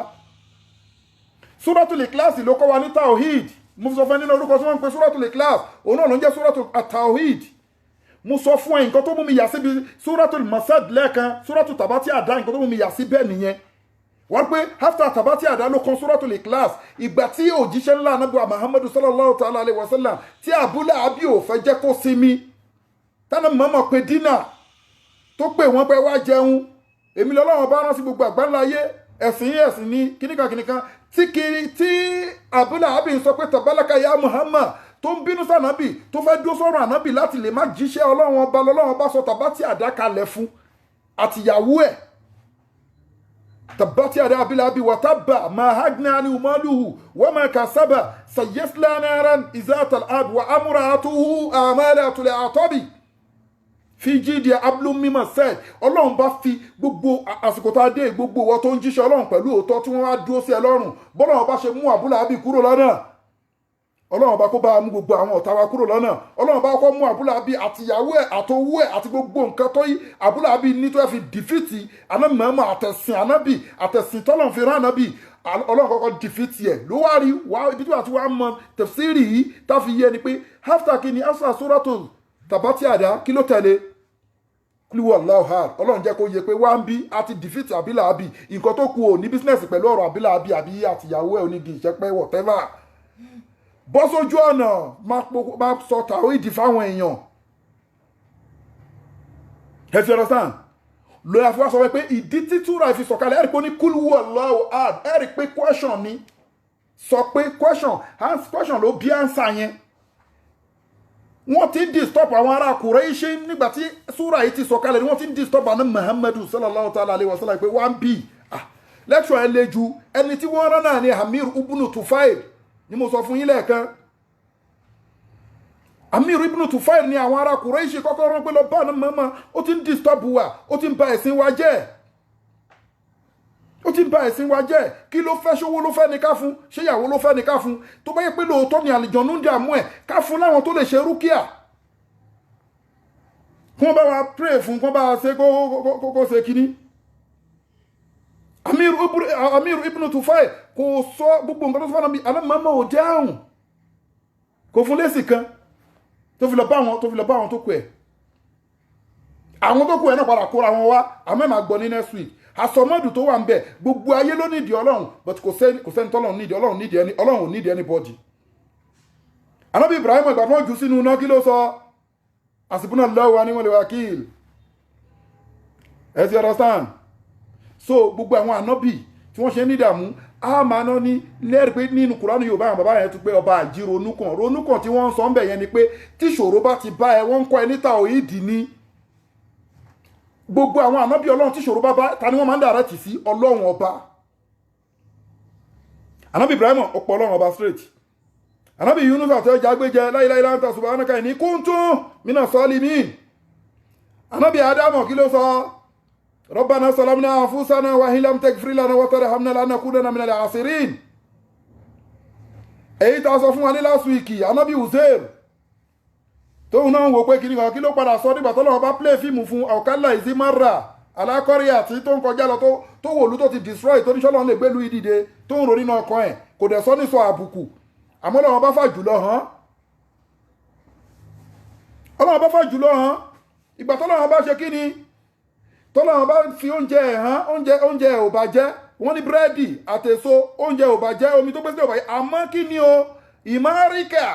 Suratul Ikhlas ló kọ́ wa ní tawhid mo sọ fún ẹ nínú orúkọ tí wọ́n ń pe Suratul Ikhlas òun náà ló ń jẹ́ Suratul Tawhid. Mo sọ fún ẹ nǹkan tó mú mi yà síbi Suratul Masad lẹ́ẹ̀kan Suratul Tabati Ada nǹkan tó mú mi yà sí bẹ́ẹ̀ nìyẹn wọ́n pé after Tabati Ada ló kan Suratul Ikhlas ìgbà tí òjíṣẹ́ ńlá anábíwá Muhammadu sallallahu ta'ala alayhi wa sallam tí Abu Lahab ò fẹ́ jẹ́ kó sinmi tánà mọ́mọ́ pé dínà tó pè wọ́n pé wá jẹun èmi lọ́lọ́wọ́n bá rán sí gbogbo àgbáńlá ayé ẹ̀sìn ní kíníkan tí Abu Lahab sọ pé tabalaka ya Muhammad tó ń bínú sànábì tó fẹ́ dó sọ́rọ̀ ànábì láti lè má jíṣẹ́ ọlọ́run ọba lọ́lọ́run ọba sọ Tabati Ada kalẹ̀ fún àtìyàwó ẹ̀ Tabati Ada Abi Lahab wa tabba ma aghna anhu maluhu wa ma kasaba sayasla naran izata al-ab wa amra'atuhu amalatul atabi fi jidi ablum mimma said ọlọ́run bá fi gbogbo àsìkò tá a dé gbogbo wọn tó ń jíṣẹ́ ọlọ́run pẹ̀lú òótọ́ tí wọ́n wá dúró sí ẹ lọ́rùn bọ́lọ́run bá ṣe mú Abu Lahab kúrò lọ́nà ọlọ́run bá kó bá mú gbogbo àwọn ọ̀tá wa kúrò lọ́nà ọlọ́run bá kọ́ mú Abu Lahab àtìyàwó ẹ̀ àtowó ẹ̀ àti gbogbo nǹkan tó yí Abu Lahab ní tó fi dìfìtì anámọ̀ọ́mọ̀ àtẹ̀sìn anábì àtẹ̀sìn tọ́lọ́run fi rán anábì ọlọ́run kọ́kọ́ dìfìtì ẹ̀ ló wá rí wá ibi tí wàá ti wá mọ tafsiri yìí tá fi yé ni pé after kí ni after Suratul Tabati Ada kí ló tẹ̀lé Qul huwallahu ahad ọlọ́run jẹ́ kó yé pé wá ń bí àti dìfìtì Abu Lahab nǹkan tó kù ò ní bísínẹ́sì pẹ̀lú ọ̀rọ̀ Abu Lahab àbí àtìyàwó ẹ̀ onígi ìṣẹ́pẹ́ whatever bọ́ sójú ọ̀nà máa sọ tàwídì fáwọn èèyàn ẹ ti understand lórí àfọwọ́ sọ pé ìdí títúra ìfi sọ̀kalẹ̀ ẹ̀rí pé ó ní Qul huwallahu ahad ẹ̀rí pé question ni sọ pé question ló bí answer yẹn wọ́n ti ń disturb àwọn ará Quraysh nígbà tí súra yìí ti sọ̀kalẹ̀ ni wọ́n ti ń disturb àná Muhammadu sallallahu ta'ala alayhi wa sallam pé wọ́n bí lecture ẹ le ju ẹni tí wọ́n rán náà ni Amir ibn Tufail ni mo sọ fún yín lẹ́ẹ̀kan Amir ibn Tufail ni àwọn ará Quraysh kọ́kọ́ rán pé lọ bá àná Muhammad ó ti ń disturb wa ó ti ń ba ẹ̀sìn wa jẹ́ kí ló fẹ́ ṣówó ló fẹ́ ní ká fún ṣéyàwó ló fẹ́ ní ká fún tó bá yẹ pé lóòótọ́ ni àlìjọ̀nú ń dààmú ẹ̀ ká fún láwọn tó lè ṣe rúkìá kí wọ́n bá wa pray fún kí wọ́n bá wa ṣe kó ṣe kíní. Amir ibn Tufail kò sọ gbogbo nǹkan tó sọ fún alámọ́mọ́ ò dáhùn kò fún lésì kan tó fi lọ bá àwọn tó kù ẹ̀ àwọn tó kù ẹ̀ náà padà kóra wọn wá àmọ́ ẹ̀ máa gbọ́ ní next week àsọmọ́dù tó wà ń bẹ̀ gbogbo ayé ló nídìí ọlọ́run but kò sẹ́ni tọ́lọ́run nídìí ọlọ́run ò nídìí anybody. Ànábì Ibrahim ìgbà tó wọ́n jù sínú iná kí ló sọ hasbunallahu wa ni'mal wakil ẹ ti understand so gbogbo àwọn ànábì tí wọ́n ṣe ní ìdààmú a máa ná ní lẹ́rìí pé nínú Kùránì Yorùbá àwọn bàbá yẹn tún pé ọba àjí ronúkàn tí wọ́n ń sọ ń bẹ̀ yẹn ni pé tí ìṣòro bá ti bá ẹ wọ́n ń kọ́ ẹ níta òyìdì ní gbogbo àwọn ànábì ọlọ́run tí ìṣòro bá ta ni wọ́n máa ń dàrẹ́tì sí ọlọ́run ọba. Ànábì Ibrahim ọ̀pọ̀ ọlọ́run ọba straight ànábì Yunus àti ọjà gbéjẹ la ilaha illa anta subhanaka inni kuntu minas salimin. ànábì Ádámù kí ló sọ rabbana salamna anfusana wa in lam taghfir lana wa tarhamna lanakunanna minal khasirin. èyí tá a sọ fún wa ní last week ànábì Uzair tóun náà ń wò pé kí ló padà sọ nígbà tó lọ́wọ́ bá play fíìmù fún ọ̀kálà ìzímárà alákọ̀rí àti tó ń kọjá lọ tó wòlú tó ti destroy tó ní sọ́lọ́run lè gbélú ìdìde tó ń ro nínú ọkàn ẹ̀ kò dẹ̀ sọ ní sọ àbùkù àmọ́ lọ́wọ́ bá fà jùlọ hàn ọlọ́wọ́ bá fà jùlọ hàn ìgbà tó lọ́wọ́ bá ṣe kí ni tó lọ́wọ́ bá fi oúnjẹ ẹ̀ hàn oúnjẹ ẹ̀ ò bàjẹ́ wọ́n ní búrẹ́dì àtèso oúnjẹ ò bàjẹ́ omi tó pèsè ò bàjẹ́ àmọ́ kí ni o ìmáríkà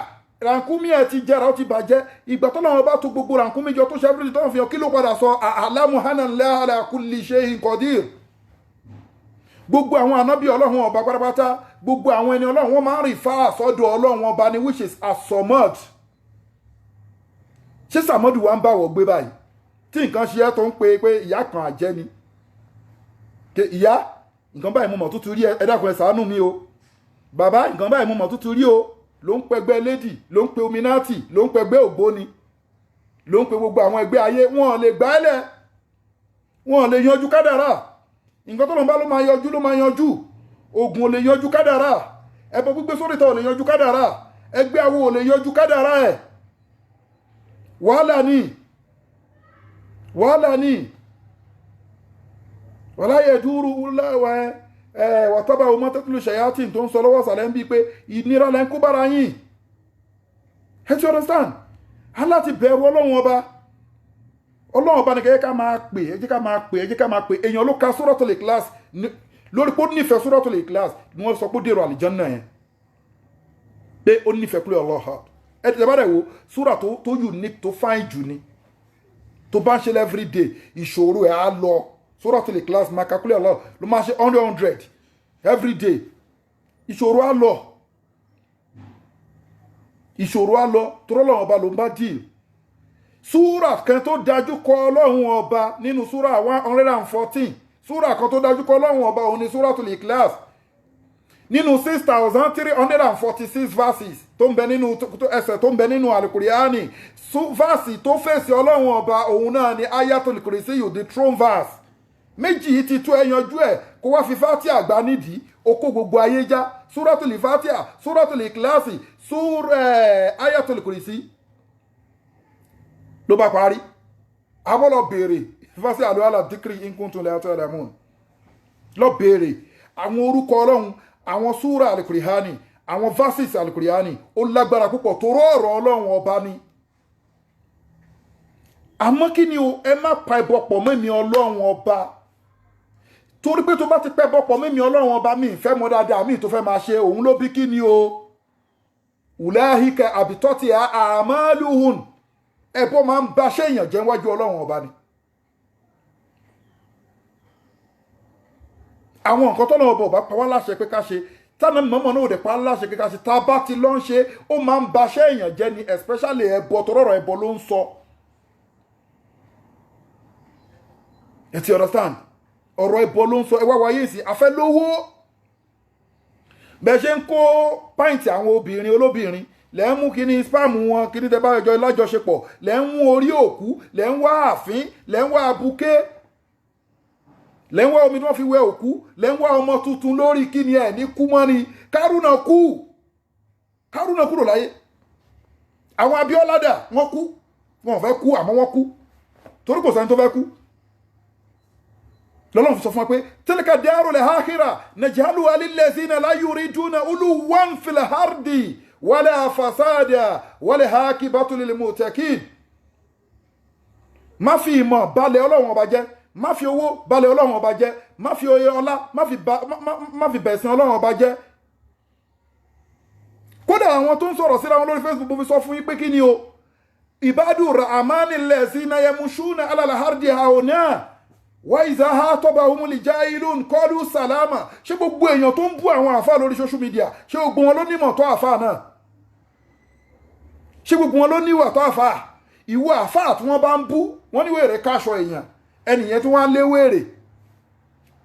rànkúmí ẹ̀ ti jẹ́ra ó ti bàjẹ́ ìgbà tó náà bá tó gbogbo rànkúmí jọ tó ṣẹ́fìrì tó ń fi hàn kí ló padà sọ a'lamu anna Allaha ala kulli shay'in qadir. gbogbo àwọn ànábì ọlọ́run ọba pátápátá gbogbo àwọn ẹni ọlọ́run wọ́n máa ń rí fáà sọ́dọ̀ ọlọ́run ọba ni which is as-Samad. ṣé Sàmọ́dù wa ń bá wọ̀ gbé báyìí tí nǹkan ṣe ẹ́ tó ń pe pé ìyá kan àjẹ́ ni ìyá nǹkan báyìí mo mọ̀ tútù rí ẹ dákun ẹ ṣàánú mi o bàbá nǹkan báyìí mo mọ̀ tútù rí o ló ń pẹgbẹ́ lady ló ń pe ominati ló ń pẹgbẹ́ ògbóni ló ń pe gbogbo àwọn ẹgbẹ́ ayé wọn lè gbálẹ̀ wọn lè yanjú kádàrá nǹkan tó lọ́n bá ló máa yanjú ogun ò lè yanjú kádàrá ẹbọ gbígbé sórí ìta ò lè yanjú kádàrá ẹgbẹ́ awo ò lè yanjú kádàrá ẹ̀ wàhálà ni wàlá yẹ dúró wàtábà ọmọ tẹ́tùlù ṣẹ̀yàtìn tó ń sọ lọ́wọ́ sàlẹ̀ ń bí pé ìnira lẹ́ ń kó bára yín ẹ ti understand aláti bẹ̀rù ọlọ́run ọba ní kẹ́kẹ́ ká máa pè ẹ jẹ́ ká máa pè èèyàn ló ka Suratul Ikhlas lórí pé ó nífẹ̀ẹ́ Suratul Ikhlas ni wọ́n sọ pé ó dèrò àlìjánnà yẹn pé ó nífẹ̀ẹ́ kúlẹ̀ ọlọ́ha ẹ ti bá dẹ̀ wo súrà tó unique tó fine jù ni tó bá ń ṣe everyday ìṣòro ẹ̀ á lọ Suratul Ikhlas máa ka kúlẹ̀ ọlọ́ha ló máa ṣe 100 everyday ìṣòro á lọ tó rọ́lọ́run ọba ló ń bá dì súrà kan tó dájú kọ ọlọ́run ọba nínú súrà 114 súrà kan tó dájú kọ ọlọ́run ọba òun ni Suratul Ikhlas nínú 6,346 verses tó ń bẹ nínú ẹsẹ̀ tó ń bẹ nínú Al-Qur'ani verse tó fèsì ọlọ́run ọba òun náà ni Ayatul Kursiyu the throne verse méjì yìí ti tó ẹyanjú ẹ̀ kó wá fi Fatiha àgbà nídìí okó gbogbo ayé já Suratul Fatiha Suratul Ikhlas Ayatul Kursiyu ló bá parí àwọn lọ béèrè fásí àlọ́àlà díkìrì inkuntum la ta'lamun lọ béèrè àwọn orúkọ ọlọ́run àwọn súra Al-Qur'ani àwọn verses Al-Qur'ani ó lágbára púpọ̀ tó rọ̀ọ̀rọ̀ ọlọ́run ọba ni àmọ́ kí ni o ẹ má pa ẹbọ pọ̀ mẹ́mi ọlọ́run ọba torí pé tó bá ti pẹ́ bọ́ pọ̀ mẹ́mi ọlọ́run ọba mi ìfẹ́ mọ́ dáadáa mi tó fẹ́ máa ṣe òun ló bí kí ni o ulaika abitati a'maluhum ẹbọ máa ń bá ṣèyàn jẹ́ wájú ọlọ́run ọba ni àwọn nǹkan tó lọ́wọ́ bọ̀ bá pa wá láṣẹ pé ká ṣe tánà mọ́mọ́ náà ò dẹ̀ pa á láṣẹ pé ká ṣe tá a bá ti lọ ń ṣe ó máa ń bá ṣèyàn jẹ́ ni especially ẹbọ tó rọrọ̀ ẹbọ ló ń sọ ẹ ti understand ọ̀rọ̀ ẹbọ ló ń sọ ẹ wá wáyé sí afẹ́ lówó bẹ́ẹ̀ ṣe ń kó pàǹtì àwọn obìnrin olóbìnrin lẹ́ ń mú kíní spam wọn kíní tẹ́ bá ẹjọ́ lájọṣepọ̀ lẹ́ ń mú orí òkú lẹ́ ń wá àfín lẹ́ ń wá abuké lẹ́ ń wá omi tí wọ́n fi wẹ òkú lẹ́ ń wá ọmọ tuntun lórí kíní ẹ̀ ní kú mọ́ ni Kárúnà kúrò láyé àwọn Abíọ́lá dà wọ́n kú wọn ò fẹ́ kú àmọ́ wọ́n kú torí kò sẹ́ni tó fẹ́ kú lọ́lọ́run sọ fún wa pé tilka darul akhirah naj'aluha lillazina la yuriduna uluwan fil ardi wala fasada wala akibatu lil muttaqin má fi ìmọ̀ balẹ̀ ọlọ́run ọba jẹ́ má fi owó balẹ̀ ọlọ́run ọba jẹ́ má fi oyè ọlá má fi bẹ̀sìn ọlọ́run ọba jẹ́ kódà àwọn tó ń sọ̀rọ̀ síra wọn lórí Facebook bó fi sọ fún yín pé kí ni o ibadu rahmani allazina yamushuna ala al-ardi hauna wa iza hatabahumul jahilun qalu salama ṣé gbogbo èèyàn tó ń bú àwọn àfáà lórí social media ṣé gbogbo wọn ló nímọ̀ tó àfáà náà ṣé gbogbo wọn ló níwà tó àfáà ìwọ àfáà tí wọ́n bá ń bú wọ́n ní wèrè káṣọ èèyàn ẹnìyẹn tí wọ́n á lé wèrè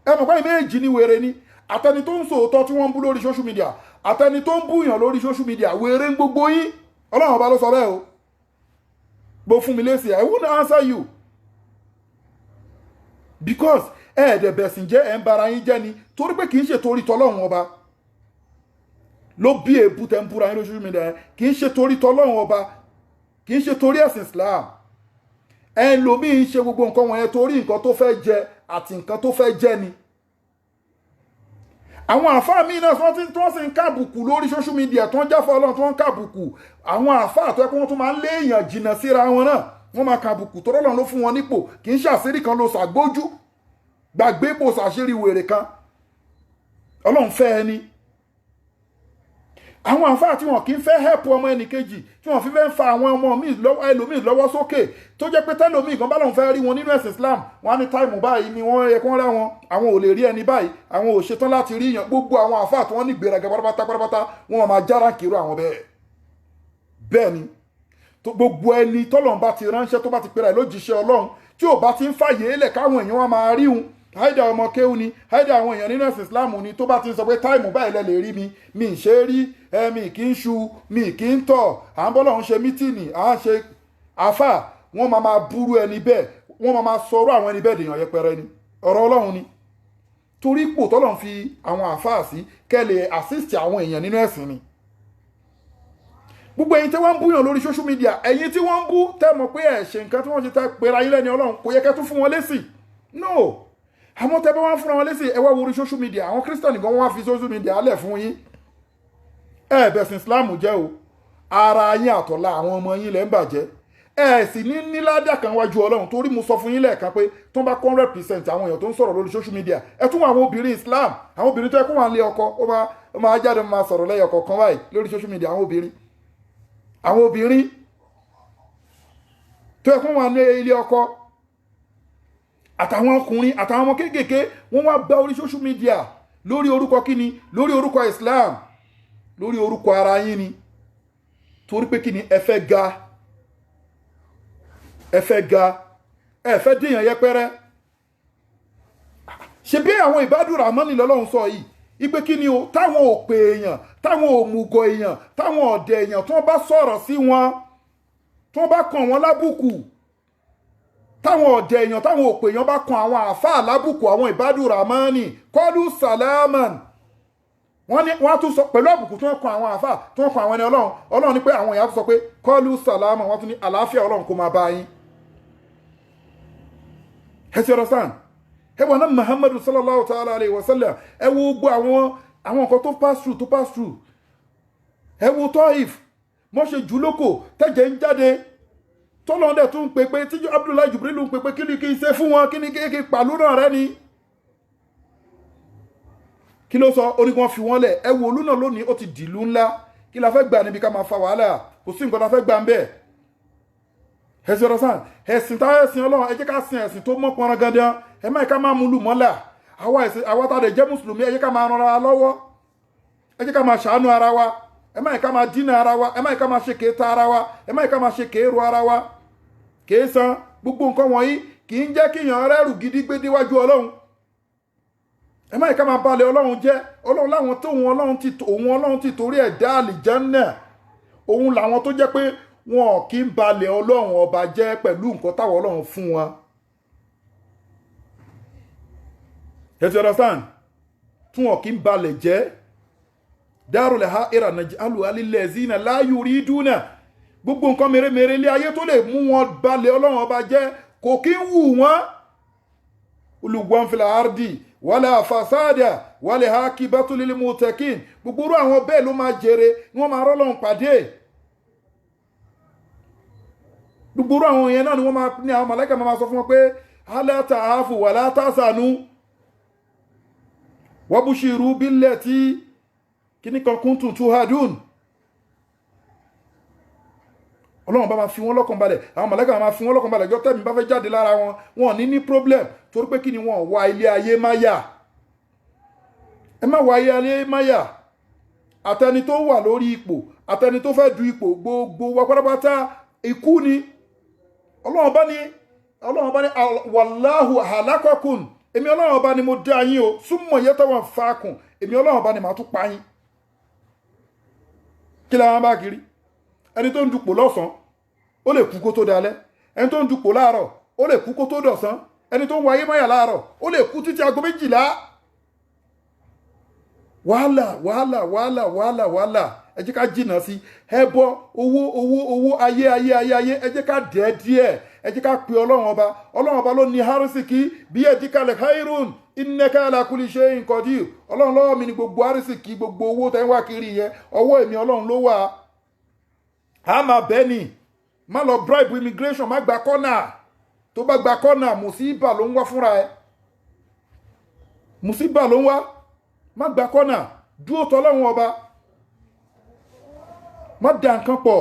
ẹ mọ̀ pé méjì ní wèrè ni àtẹni tó ń sòótọ́ tí wọ́n ń bú lórí social media àtẹni tó ń búyàn lórí social media wèrè ń gbogbo yín ọlọ́run ọba ló sọ bẹ́ẹ̀ o gbó fún mi lésì I won't answer you because ẹ̀ẹ́dẹ̀ bẹ̀sìn jẹ́ ẹ̀ ń bara yín jẹ́ ni torí pé kì í ṣe torí tọ́lọ́run ọba ló bí èébú tẹ́ ń búra yín lórí social media kì í ṣe torí tọ́lọ́run ọba kì í ṣe torí ẹ̀sìn Islam ẹlòmíì ń ṣe gbogbo nǹkan wọ̀nyẹn torí nǹkan tó fẹ́ jẹ àti nǹkan tó fẹ́ jẹ ni àwọn àfáà míì náà tí wọ́n sì ń kábùkù lórí social media tó ń jáfọ́ ọlọ́run tó ń kábùkù àwọn àfáà tó yẹ kó wọ́n tún máa ń lé èèyàn jìnnà síra wọn náà wọ́n máa kábùkù tó rọ́lọ́run ló fún wọn nípò kì í ṣàṣírí kan ló ṣàgbójú gbàgbé pò ṣàṣírí wèrè kan ọlọ́run fẹ́ ẹni àwọn àfáà tí wọn kì í fẹ́ help ọmọ ẹnì kejì tí wọn fi fẹ́ ń fa àwọn ọmọ ẹlòmíì lọ́wọ́ sókè tó jẹ́ pé tẹ́lòmíì kan bá lóun fẹ́ rí wọn nínú ẹ̀sìn Islam wọn á ní táìmù báyìí ni wọ́n yẹ kó rá wọn àwọn ò lè rí ẹni báyìí àwọn ò ṣetán láti rí yàn gbogbo àwọn àfáà tí wọ́n ní ìgbéraga pátápátá wọn máa jára kiri àwọn bẹ́ẹ̀ ni gbogbo ẹni tọ́lọ́run bá ti ránṣẹ́ tó bá ti pera ẹ̀ lójíṣẹ́ Ọlọ́run tí ò bá ti ń fàyè lẹ̀ káwọn èèyàn wọn máa rí wọn haida ọmọ kéwù ni haida àwọn èèyàn nínú ẹ̀sìn Islam ni tó bá ti ń sọ pé táìmù báyìí lẹ lè rí mi ì ṣe rí mi kì í ṣu mi kì í tọ̀ à ń bọ́lọ̀ ń ṣe mítìnì à ń ṣe àfà wọ́n máa burú ẹni bẹ́ẹ̀ wọ́n máa sọ̀rọ̀ àwọn ẹni bẹ́ẹ̀ dèèyàn yẹpẹrẹ ni ọ̀rọ̀ Ọlọ́run ni torí ipò tọ́lọ̀ ń fi àwọn àfáà sí kẹ́lẹ̀ assist àwọn èèyàn nínú ẹ̀sìn ni. Gbogbo ẹ̀yin tí wọ́n ń búyàn lórí social media, ẹ̀yin tí wọ́n ń bú tẹ́ mọ̀ pé ẹ̀ ṣe nǹkan tí wọ́n ṣe tẹ́ pera yín lẹ́ni Ọlọ́run, kò yẹ kẹ́ tún fún wọn lésì. No, àmọ́ tẹ́ bá wọ́n fúnra wọn lésì, ẹ wá wo orí social media, àwọn Christian gan wọ́n wá fi social media alẹ̀ fún yín. Ẹ bẹ̀sìn Islam jẹ́ o, ara yín àtọ̀lá àwọn ọmọ yín lẹ́ ń bàjẹ́. Ẹ sì ní níládà kan wájú Ọlọ́run, torí mo sọ fún yín lẹ́ẹ̀kan pé tó bá 100% àwọn èèyàn tó ń sọ̀rọ̀ lórí social media, ẹ tún àwọn obìnrin Islam, àwọn obìnrin tó yẹ kó wà lé ọkọ, ó máa jáde máa sọ̀rọ̀ lẹ́yọ kọ̀ọ̀kan báyìí lórí social media, àwọn obìnrin tó yẹ kó wà ní ilé ọkọ àtàwọn ọkùnrin àtàwọn ọmọ kéékèèké wọ́n wá bá orí social media lórí orúkọ kíni, lórí orúkọ Islam, lórí orúkọ ara yín ni, torí pé kíni ẹ fẹ́ ga ẹ fẹ́ dèèyàn yẹpẹrẹ. Ṣe bí àwọn ìbádùn Rahmani lọ́lọ́run sọ yìí ipe kíni o, táwọn òpè èèyàn, táwọn òmùgọ̀ èèyàn, táwọn ọ̀dẹ̀ èèyàn tó bá sọ̀rọ̀ sí wọn, tó bá kàn wọ́n lábùkù, táwọn ọ̀dẹ̀ èèyàn, táwọn òpè èèyàn bá kàn àwọn àfáà lábùkù, àwọn ìbádùn Rahmani kọlu salaman, wọ́n tún sọ pẹ̀lú àbùkù tí wọ́n kàn àwọn àfáà, tí wọ́n kàn àwọn ẹni Ọlọ́run ní pé àwọn èèyàn sọ pé kọlu salaman, wọ́n tún ní àlàáfíà Ọlọ́run kó máa bá yín. Ẹ ti understand? Ẹ wọ náà Muhammadu sallallahu ta'ala alayhi wa sallam, ẹ wo gbogbo àwọn nǹkan tó pass through. Ẹ wo Taif, mọ́ ṣe jù lóko tẹ́jẹ̀ ń jáde, tọ́lọ́ndẹ̀ tún pè pé tí Abdullahi Jibrilu ń pè pé kí ni kí n ṣe fún wọn, kí ni kí pàlú náà rẹ ni. Kí ló sọ? Ó ní kí wọ́n fi wọ́n lẹ̀. Ẹ wo olú náà lónìí ó ti dìlú ńlá, kí la fẹ́ gbà níbi ká máa fa wàhálà, kò sí nǹkan la fẹ́ gbà ń bẹ́ẹ̀. Ẹ ṣe ọ̀rọ̀ sàn, ẹ̀sìn táwọn ẹ̀sìn Ọlọ́run, ẹ jẹ́ ká sin ẹ̀sìn tó mọ́ pọnran gandan, ẹ má ká máa mú lù mọ́là. Àwa tá a dẹ̀ jẹ́ mùsùlùmí, ẹ jẹ́ ká máa ran ara lọ́wọ́, ẹ jẹ́ ká máa ṣàánú ara wa, ẹ má ká máa dínà ara wa, ẹ má ká máa ṣe kéta ara wa, ẹ má ká máa ṣe kéèrò ara wa. Kéèsàn gbogbo nǹkan wọ̀nyí kì í jẹ́ kí èèyàn rẹ́rù gidi gbé déwájú Ọlọ́run. Ẹ má ká máa balẹ̀ Ọlọ́run jẹ́. Ọlọ́run láwọn tó òun Ọlọ́run ti torí ẹ̀ dá àlìjánnà, òun làwọn tó jẹ́ pé wọn kì í balẹ̀ Ọlọ́run ọba jẹ́ pẹ̀lú nǹkan táwọn Ọlọ́run fún wọn. You understand? Tí wọn kì í balẹ̀ jẹ́. Darul ha'ira naj'aluha lillazina la yuriduna. Gbogbo nǹkan mèremère ilé ayé tó lè mú wọn balẹ̀ Ọlọ́run ọba jẹ́ kò kí ń wù wọ́n. Uluwan fil ardi wala fasada wala akibatu lil muttaqin. Gbogbo irú àwọn bẹ́ẹ̀ ló máa jèrè, wọ́n máa rọ́lọ́run pàdé. Gbogbo àwọn yẹn náà ni wọ́n máa ní àwọn màláíkà máa sọ fún wọn pé ala ta'afu wala tahzanu wabushiru billati kíní kan kuntum tuhadun. Ọlọ́run bá máa fi wọ́n lọ́kàn balẹ̀, àwọn màláíkà máa fi wọ́n lọ́kàn balẹ̀, jọ́ tẹ́mi bá fẹ́ jáde lára wọn, wọn ní problem, torí pé kí ni wọ́n wá ilé ayé máyà. Ẹ má wá ilé ayé máyà. Àtẹni tó wà lórí ipò, àtẹni tó fẹ́ du ipò, gbogbo wa pátápátá ikú ni. Ọlọ́run bá ní wallahu halakakum, èmi Ọlọ́run bá ní mo dá yín o, summa yatawaffakum, èmi Ọlọ́run bá ní máa tún pa yín. Kí la wọ́n bá kiri? Ẹni tó ń dupò lọ́sàn ó lè kú kó tó dalẹ́, ẹni tó ń dupò láàárọ̀ ó lè kú kó tó dọ̀sán, ẹni tó ń wáyé máyà láàárọ̀ ó lè kú títí aago 12. Wàhálà ẹ jẹ́ ká jìnnà sí ẹbọ, owó ayé, ẹ jẹ́ ká dẹ̀ díẹ̀, ẹ jẹ́ ká pe Ọlọ́run ọba ló ní harisiki bí yadikal khairun innaka ala kulli shay'in qadir. Ọlọ́run lọ́wọ́ mi ni gbogbo harisiki, gbogbo owó tẹ́ ń wá kiri yẹn, ọwọ́ èmi Ọlọ́run ló wà. A máa bẹ́ ni, má lọ bribe immigration, má gba kọ́nà. Tó bá gba kọ́nà, mùsíbà ló ń wá fúnra ẹ. Mùsíbà ló ń wá, má gba kọ́nà, dúró tọ́lọ́run ọba. Má dà nǹkan pọ̀.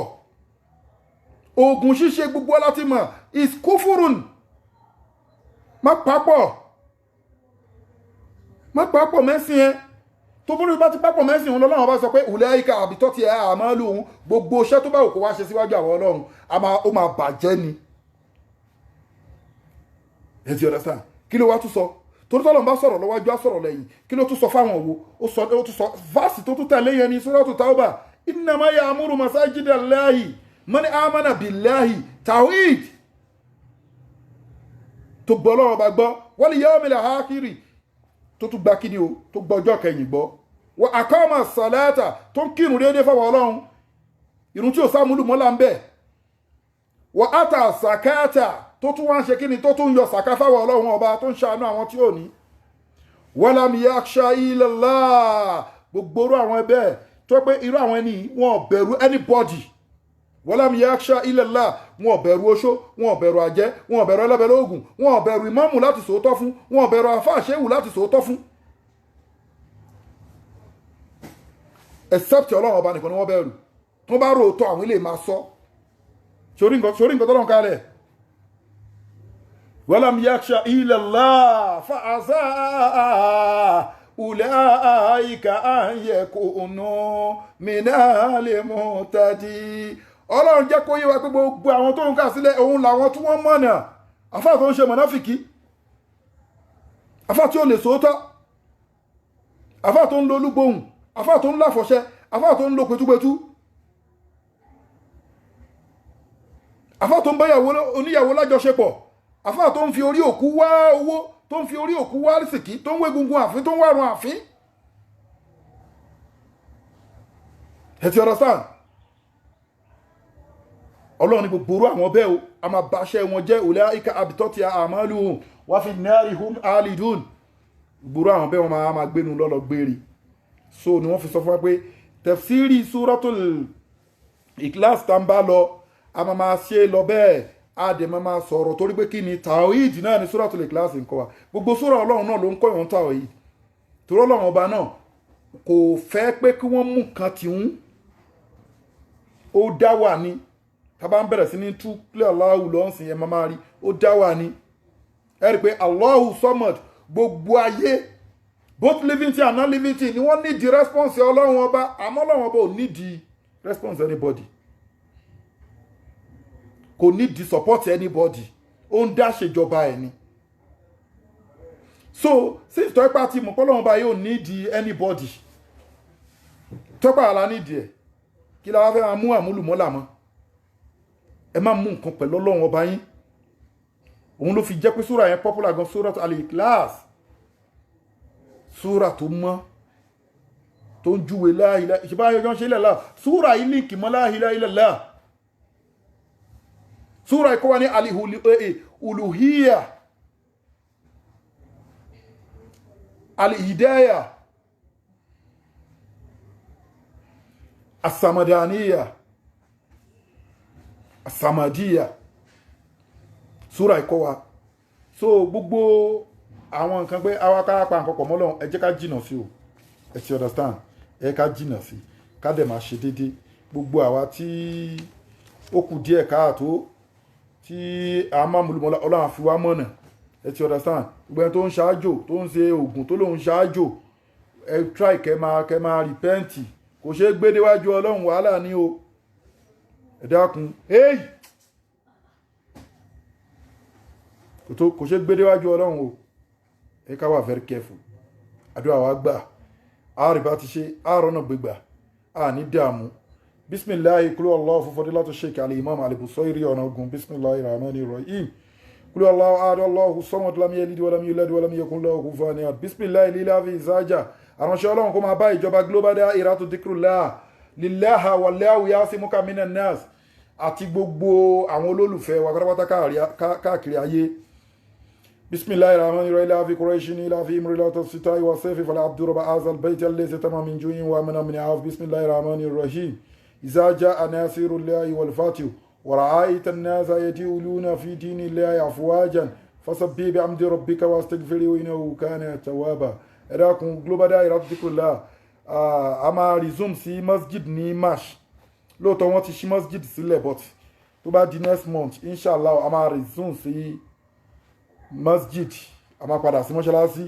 Oògùn ṣíṣe gbogbo láti mọ̀ is kúfùrùn. Má papọ̀ mẹ́sìn ẹ. Tó bórí bá ti papọ̀ mẹ́sìn wọn lọ́lọ́run bá sọ pé ulaika habitati a'maluhum, gbogbo iṣẹ́ tó bá òkú wá ṣe síwájú àwọn Ọlọ́run ó máa bàjẹ́ ni. Ẹ ti understand? Kí ló wá tún sọ? Torí tọ́lọ́run bá sọ̀rọ̀ lọ́wájú á sọ̀rọ̀ lẹ́yìn. Kí ló tún sọ fáwọn wo? Ó tún sọ fásì tó tún tẹ̀lé yẹn ní Suratu Tawbah. Innama ya'muru masajida Allahi man amana billahi tawhid. Tó gbọ́ Ọlọ́run bá gbọ́ wal yawmil akhir. tó tún gba kíni o tó gbọ́ ọjọ́ kẹyìn gbọ́ wa aqama salata tó ń kírun déédéé fáwọn ọlọ́run irun tí ò sáàmúlù mọ́lá ń bẹ̀ wa ata zakata tó tún wá ń ṣe kíni tó tún yọ sàká fáwọn ọlọ́run ọba tó ń ṣàánú àwọn tí ò ní walam yakhsha illa Allah gbogbo irú àwọn ẹbẹ́ tó pé irú àwọn ẹni wọn bẹ̀rù anybody walam yakhsha illa Allah wọn bẹ̀rù oṣó wọn bẹ̀rù àjẹ́ wọn bẹ̀rù ẹlẹ́bẹ̀rẹ̀ ogun wọn bẹ̀rù ìmáàmù láti sòótọ́ fún wọn bẹ̀rù àfáàṣẹ́wù láti sòótọ́ fún except ọlọ́run ọba nìkan ni wọ́n bẹ̀rù tó bá rò tó àwọn ilé máa sọ sórí nǹkan tọ́lọ́run kalẹ̀ walam yakhsha illa Allah fa asa ulaika an yakunu minal muhtadin ọlọ́run jẹ́ kó yé wa pé gbogbo àwọn tó ń kà sílẹ̀ òun làwọn tí wọ́n mọ̀nà àfáà tó ń ṣe mọ̀náfìkì àfáà tí ó lè sòótọ́ àfáà tó ń lo olúgbòhùn àfáà tó ń láfọ̀ṣẹ́ àfáà tó ń lo pẹ̀túpẹ̀tú àfáà tó ń báyàwó oníyàwó lájọṣepọ̀ àfáà tó ń fi orí òkú wá owó tó ń fi orí òkú wá rìsìkí tó ń wé gungun àfín tó ń wárun àfín ẹ ti understand ọlọ́run ní gbogbo orú àwọn bẹ́ẹ̀ o a máa báṣẹ́ wọn jẹ́ ulaika abitati a'maluhum wa fi nnari hum alidun gbogbo àwọn bẹ́ẹ̀ wọn máa gbénu lọ́lọ́ gbére so ni wọ́n fi sọ fún wa pé tafsiri suratul Ikhlas tá ń bá lọ a máa ṣe lọ bẹ́ẹ̀ a dẹ̀ máa sọ̀rọ̀ torí pé kí ni tawhid náà ni suratul Ikhlas ń kọ́ wa gbogbo sura ọlọ́run náà ló ń kọ́ ìwọ̀n tawhid torí ọlọ́run ọba náà kò fẹ́ pé kí wọ́n mú kan tìhún ó dá wà ní tàbá ń bẹ̀rẹ̀ sí ní tú pé Allahu lọ́nsìn ẹ̀ máa rí ó dá wà ní ẹ rí pé Allahu Samad gbogbo ayé both living thing and non living thing ni wọ́n need the response ọlọ́run ọba àmọ́ ọlọ́run ọba ò need the response anybody kò need the support anybody ó ń dá ṣèjọba ẹ̀ ni so sí ìtọ́pá tí mo pọ́lọ́run ọba yóò need anybody tọ́pá àlá need ẹ̀ kí la wá fẹ́ máa mú àmúlùmọ́là mọ́ ẹ má mú nǹkan pẹ̀lú ọlọ́run ọba yín òun ló fi jẹ́ pé súra yẹn popular gan súra al-Ikhlas súra tó mọ́ tó ń júwe la ilaha ìṣẹ́bá ayọ́jọ́ ṣe ilẹ̀ láà súra yìí líǹkì mọ́ la ilaha illallah súra ikọ́ wa ní al-uluhiyya al-hidayah as-samadaniyya as-samadiyya súra ikọ́ wa so gbogbo àwọn nǹkan pé àwa ká pa nǹkan pọ̀ mọ́ Ọlọ́run ẹ jẹ́ ká jìnà sí o ẹ ti understand ẹ ká jìnà sí ká dẹ̀ máa ṣe déédéé gbogbo àwa tí ó kù díẹ̀ káàtó tí a máa múlùmọ́lá Ọlọ́run fi wá mọ̀nà ẹ ti understand gbogbo ẹni tó ń ṣáájò tó ń ṣe oògùn tó lóun ṣáájò ẹ try kẹ́ máa repent kò ṣeé gbé déwájú Ọlọ́run wàhálà ní o ẹ dákun kò ṣeé gbé déwájú Ọlọ́run o ẹ ká wà very careful àdúrà wa gbà àárìbá ti ṣe àárọ̀nà gbégbà a ní dààmú bisimilahi kúlú allah fún fadilatu sheikh al-imam al-Busayri ọ̀nà ogun bisimilahi rahmani rahim kúlú allah ahad allahu samad lam yalid walam yulad walam yakun lahu kufuwan ahad bisimilahi lilafi ìsájà àránṣẹ́ ọlọ́run kó máa bá ìjọba global dahiratu dhikrullah lillaha wallahu yasimuka minan nas àti gbogbo àwọn olólùfẹ́ wa pátápátá káàkiri ayé bisimilahi rahmani rahim ilafi quraishin ilafi imrilata sitai wa sefi fala abdurrabba azal bayti allazi tama min juyin wa min af bisimilahi rahmani rahim إذا جاء ناصر الله والفتح ورأيت الناس يدخلون في دين الله أفواجا فسبح بحمد ربك واستغفره إنه كان توابا ẹ̀dàkùn global dahiratu dhikrullah a máa resume sí masjid ní march lóòótọ́ wọ́n ti ṣí masjid sílẹ̀ but tó bá di next month inshallah a máa resume sí masjid a máa padà sí mọ́ṣáláṣí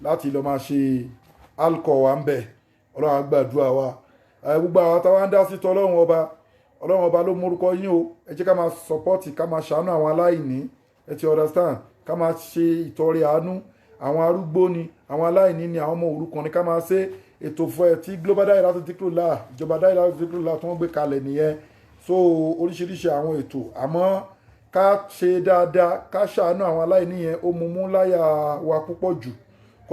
láti lọ máa ṣe alkọ̀ wa ń bẹ̀ ọlọ́run á gbàdúrà wa gbogbo àwọn táwa ń dá sí tọ́ ọlọ́run ọba ló mórúkọ yín o ẹ jẹ́ ká máa sọpọ́tì ká máa ṣàánú àwọn aláìní ẹ ti understand ká máa ṣe ìtọrẹ àánú àwọn arúgbó ni àwọn aláìní ni àwọn ọmọ òrukàn ni ká máa ṣe ètò fún ẹ tí global dahiratu dhikrullah ìjọba dahiratu dhikrullah tí wọ́n gbé kalẹ̀ nìyẹn so oríṣiríṣi àwọn ètò àmọ́ ká ṣe dáadáa ká ṣàánú àwọn aláìní yẹn ó mú láyà wa púpọ̀ jù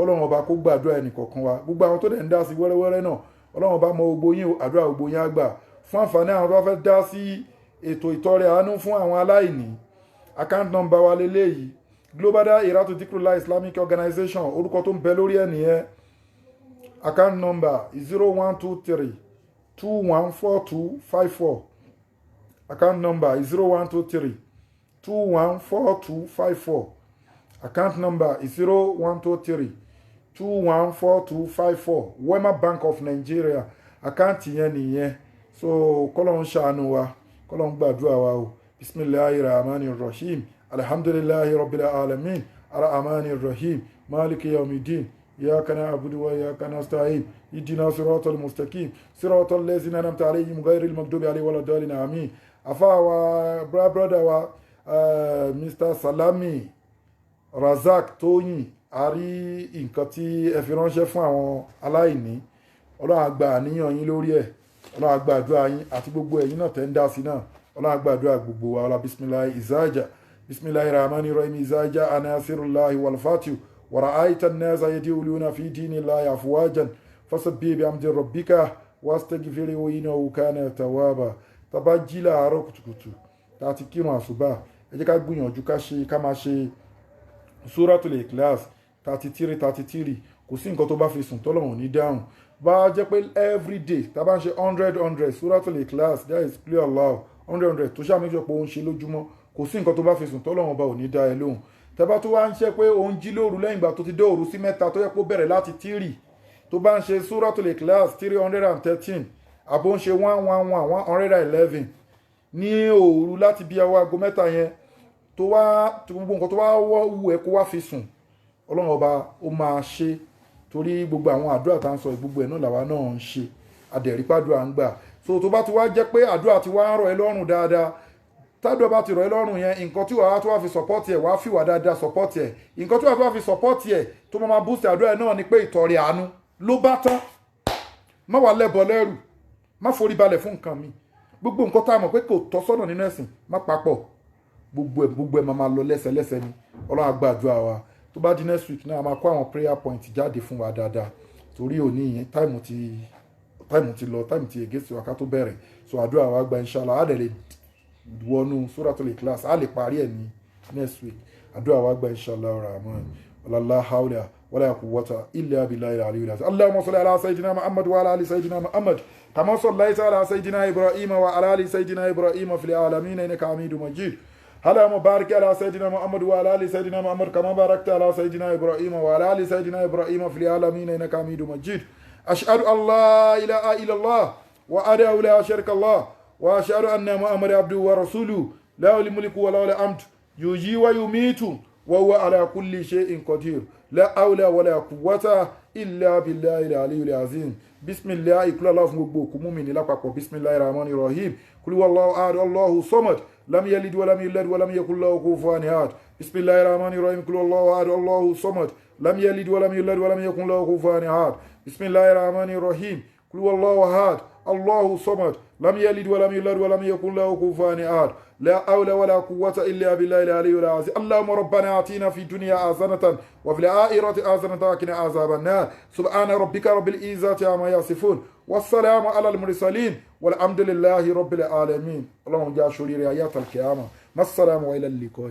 kọ́lọ́run ọba kó gbàdúrà ẹnì kọ̀ọ̀kan wa gbogbo àwọn tó dẹ̀ ń dá sí wẹ́rẹ́wẹ́rẹ́ náà ọlọ́run ọba mọ gbogbo yín àdúrà gbogbo yín á gbà fún àǹfààní àwọn tó bá fẹ́ dá sí ètò ìtọrẹ àánú fún àwọn aláìní account number wa leléyìí Global Dahiratu Dhikrlahi Islamic Organization orúkọ tó ń bẹ lórí ẹ̀ nìyẹn account number 0123 214254 account number 0123 214254 account number 0123 214254 Wema Bank of Nigeria account yẹn nìyẹn so kọ́lọ́n ṣàánú wa kọ́lọ́n gbàdúrà wa o bismillahir rahmanir rahim alhamdulillahi rabbil alamin arrahmanir rahim maliki yawmiddin إياك نعبد وإياك نستعين اهدنا صراط المستقيم صراط الذين أنعمت عليهم غير المغضوب عليهم ولا الضالين آمين afa wa brother wa Mr. Salami Razak Tóyìn a rí nǹkan tí ẹ fi ránṣẹ́ fún àwọn aláìní Ọlọ́run á gba àníyàn yín lórí ẹ̀ Ọlọ́run á gba àdúrà yín àti gbogbo ẹ̀yin náà tẹ́ ń dá sí náà Ọlọ́run á gba àdúrà gbogbo wa ọlá bisimilahi izaja bisimilahi rahmani rahim izaja anasirullahi walfatihu ورأيت الناس يدخلون في دين الله أفواجا فسبح بحمد ربك واستغفره إنه كان توابا tá bá jí láàárọ̀ kùtùkùtù tá a ti kírun àsùbá ẹ jẹ́ ká gbìyànjú ká máa ṣe Suratul Ikhlas 33 kò sí nǹkan tó bá fi sùn tọ́lọ́run ní dáhùn bá jẹ́ pé everyday tá bá ń ṣe 100 Suratul Ikhlas that is clear Allah 100 tó ṣáà méjì pé ó ń ṣe lójúmọ́ kò sí nǹkan tó bá fi sùn tọ́lọ́run ọba ò ní dá ẹ lóhùn tẹ́bá tó wá ń ṣe pé òun jí lóru lẹ́yìn ìgbà tó ti dé òru sí mẹ́ta tó yẹ kó bẹ̀rẹ̀ láti 3 tó bá ń ṣe Suratul Ikhlas 313 àbó ń ṣe 111 ní òru láti bí ọwọ́ aago mẹ́ta yẹn tó wá gbogbo nǹkan tó wá wù ẹ́ kó wá fi sùn Ọlọ́run ọba ó máa ṣe torí gbogbo àwọn àdúrà tá à ń sọ gbogbo ẹ̀ náà làwa náà ń ṣe adẹ̀rípàdúrà ń gbà so tó bá ti wá jẹ́ pé àdúrà ti wá ń rọ̀ ẹ́ lọ́rùn dáadáa tádùá bá ti rọ̀ ẹ́ lọ́rùn yẹn nǹkan tí wàá tó wá fi sọ́pọ́tì ẹ̀ wàá fìwà dáadáa sọ́pọ́tì ẹ̀ nǹkan tí wàá tó wá fi sọ́pọ́tì ẹ̀ tó máa boost àdúrà ẹ̀ náà ni pé ìtọrẹ àánú ló bá tán má wàá lẹ́bọ lẹ́rù má forí balẹ̀ fún nǹkan mi gbogbo nǹkan tá a mọ̀ pé kò tọ́ sọ́nà nínú ẹ̀sìn má papọ̀ gbogbo ẹ̀ máa lọ lẹ́sẹlẹ́sẹ ni Ọlọ́run á gbàdúrà wa tó bá di next week náà a máa kó àwọn prayer point jáde fún wa dáadáa torí òní yẹn táìmù ti lọ táìmù ti ègésì wa ká tó bẹ̀rẹ̀ so àdúrà wa gba inshallah á dẹ̀ lè wọnú Suratul Ikhlas á lè parí ẹ̀ ní next week àdúrà wa gba inshallah rahman wàlálà haúlẹ̀ ولا قوة إلا بالله العلي العظيم اللهم صل على سيدنا محمد وعلى آل سيدنا محمد كما صليت على سيدنا إبراهيم وعلى آل سيدنا إبراهيم في العالمين إنك حميد مجيد اللهم بارك على سيدنا محمد وعلى آل سيدنا محمد كما باركت على سيدنا إبراهيم وعلى آل سيدنا إبراهيم في العالمين إنك حميد مجيد أشهد أن لا إله إلا الله وحده لا شريك له وأشهد أن محمدا عبده ورسوله له الملك وله الحمد يحيي ويميت وهو على كل شيء قدير لا حول ولا قوة إلا بالله العلي العظيم بسم الله كل الله fún gbogbo òkú mùmínì lápapọ̀ بسم الله الرحمن الرحيم قل هو الله أحد الله الصمد لم يلد ولم يولد ولم يكن له كفوا أحد بسم الله الرحمن الرحيم قل هو الله أحد الله الصمد لم يلد ولم يولد ولم يكن له كفوا أحد بسم الله الرحمن الرحيم قل هو الله أحد الله الصمد لم يلد ولم يولد ولم يكن له كفوا أحد لا حول ولا قوة إلا بالله العلي العظيم اللهم ربنا آتنا في الدنيا حسنة وفي الآخرة حسنة وقنا عذاب النار سبحان ربك رب العزة عما يصفون والسلام على المرسلين والحمد لله رب العالمين اللهم جاء شرير آيات القيامة مع السلامة وإلى اللقاء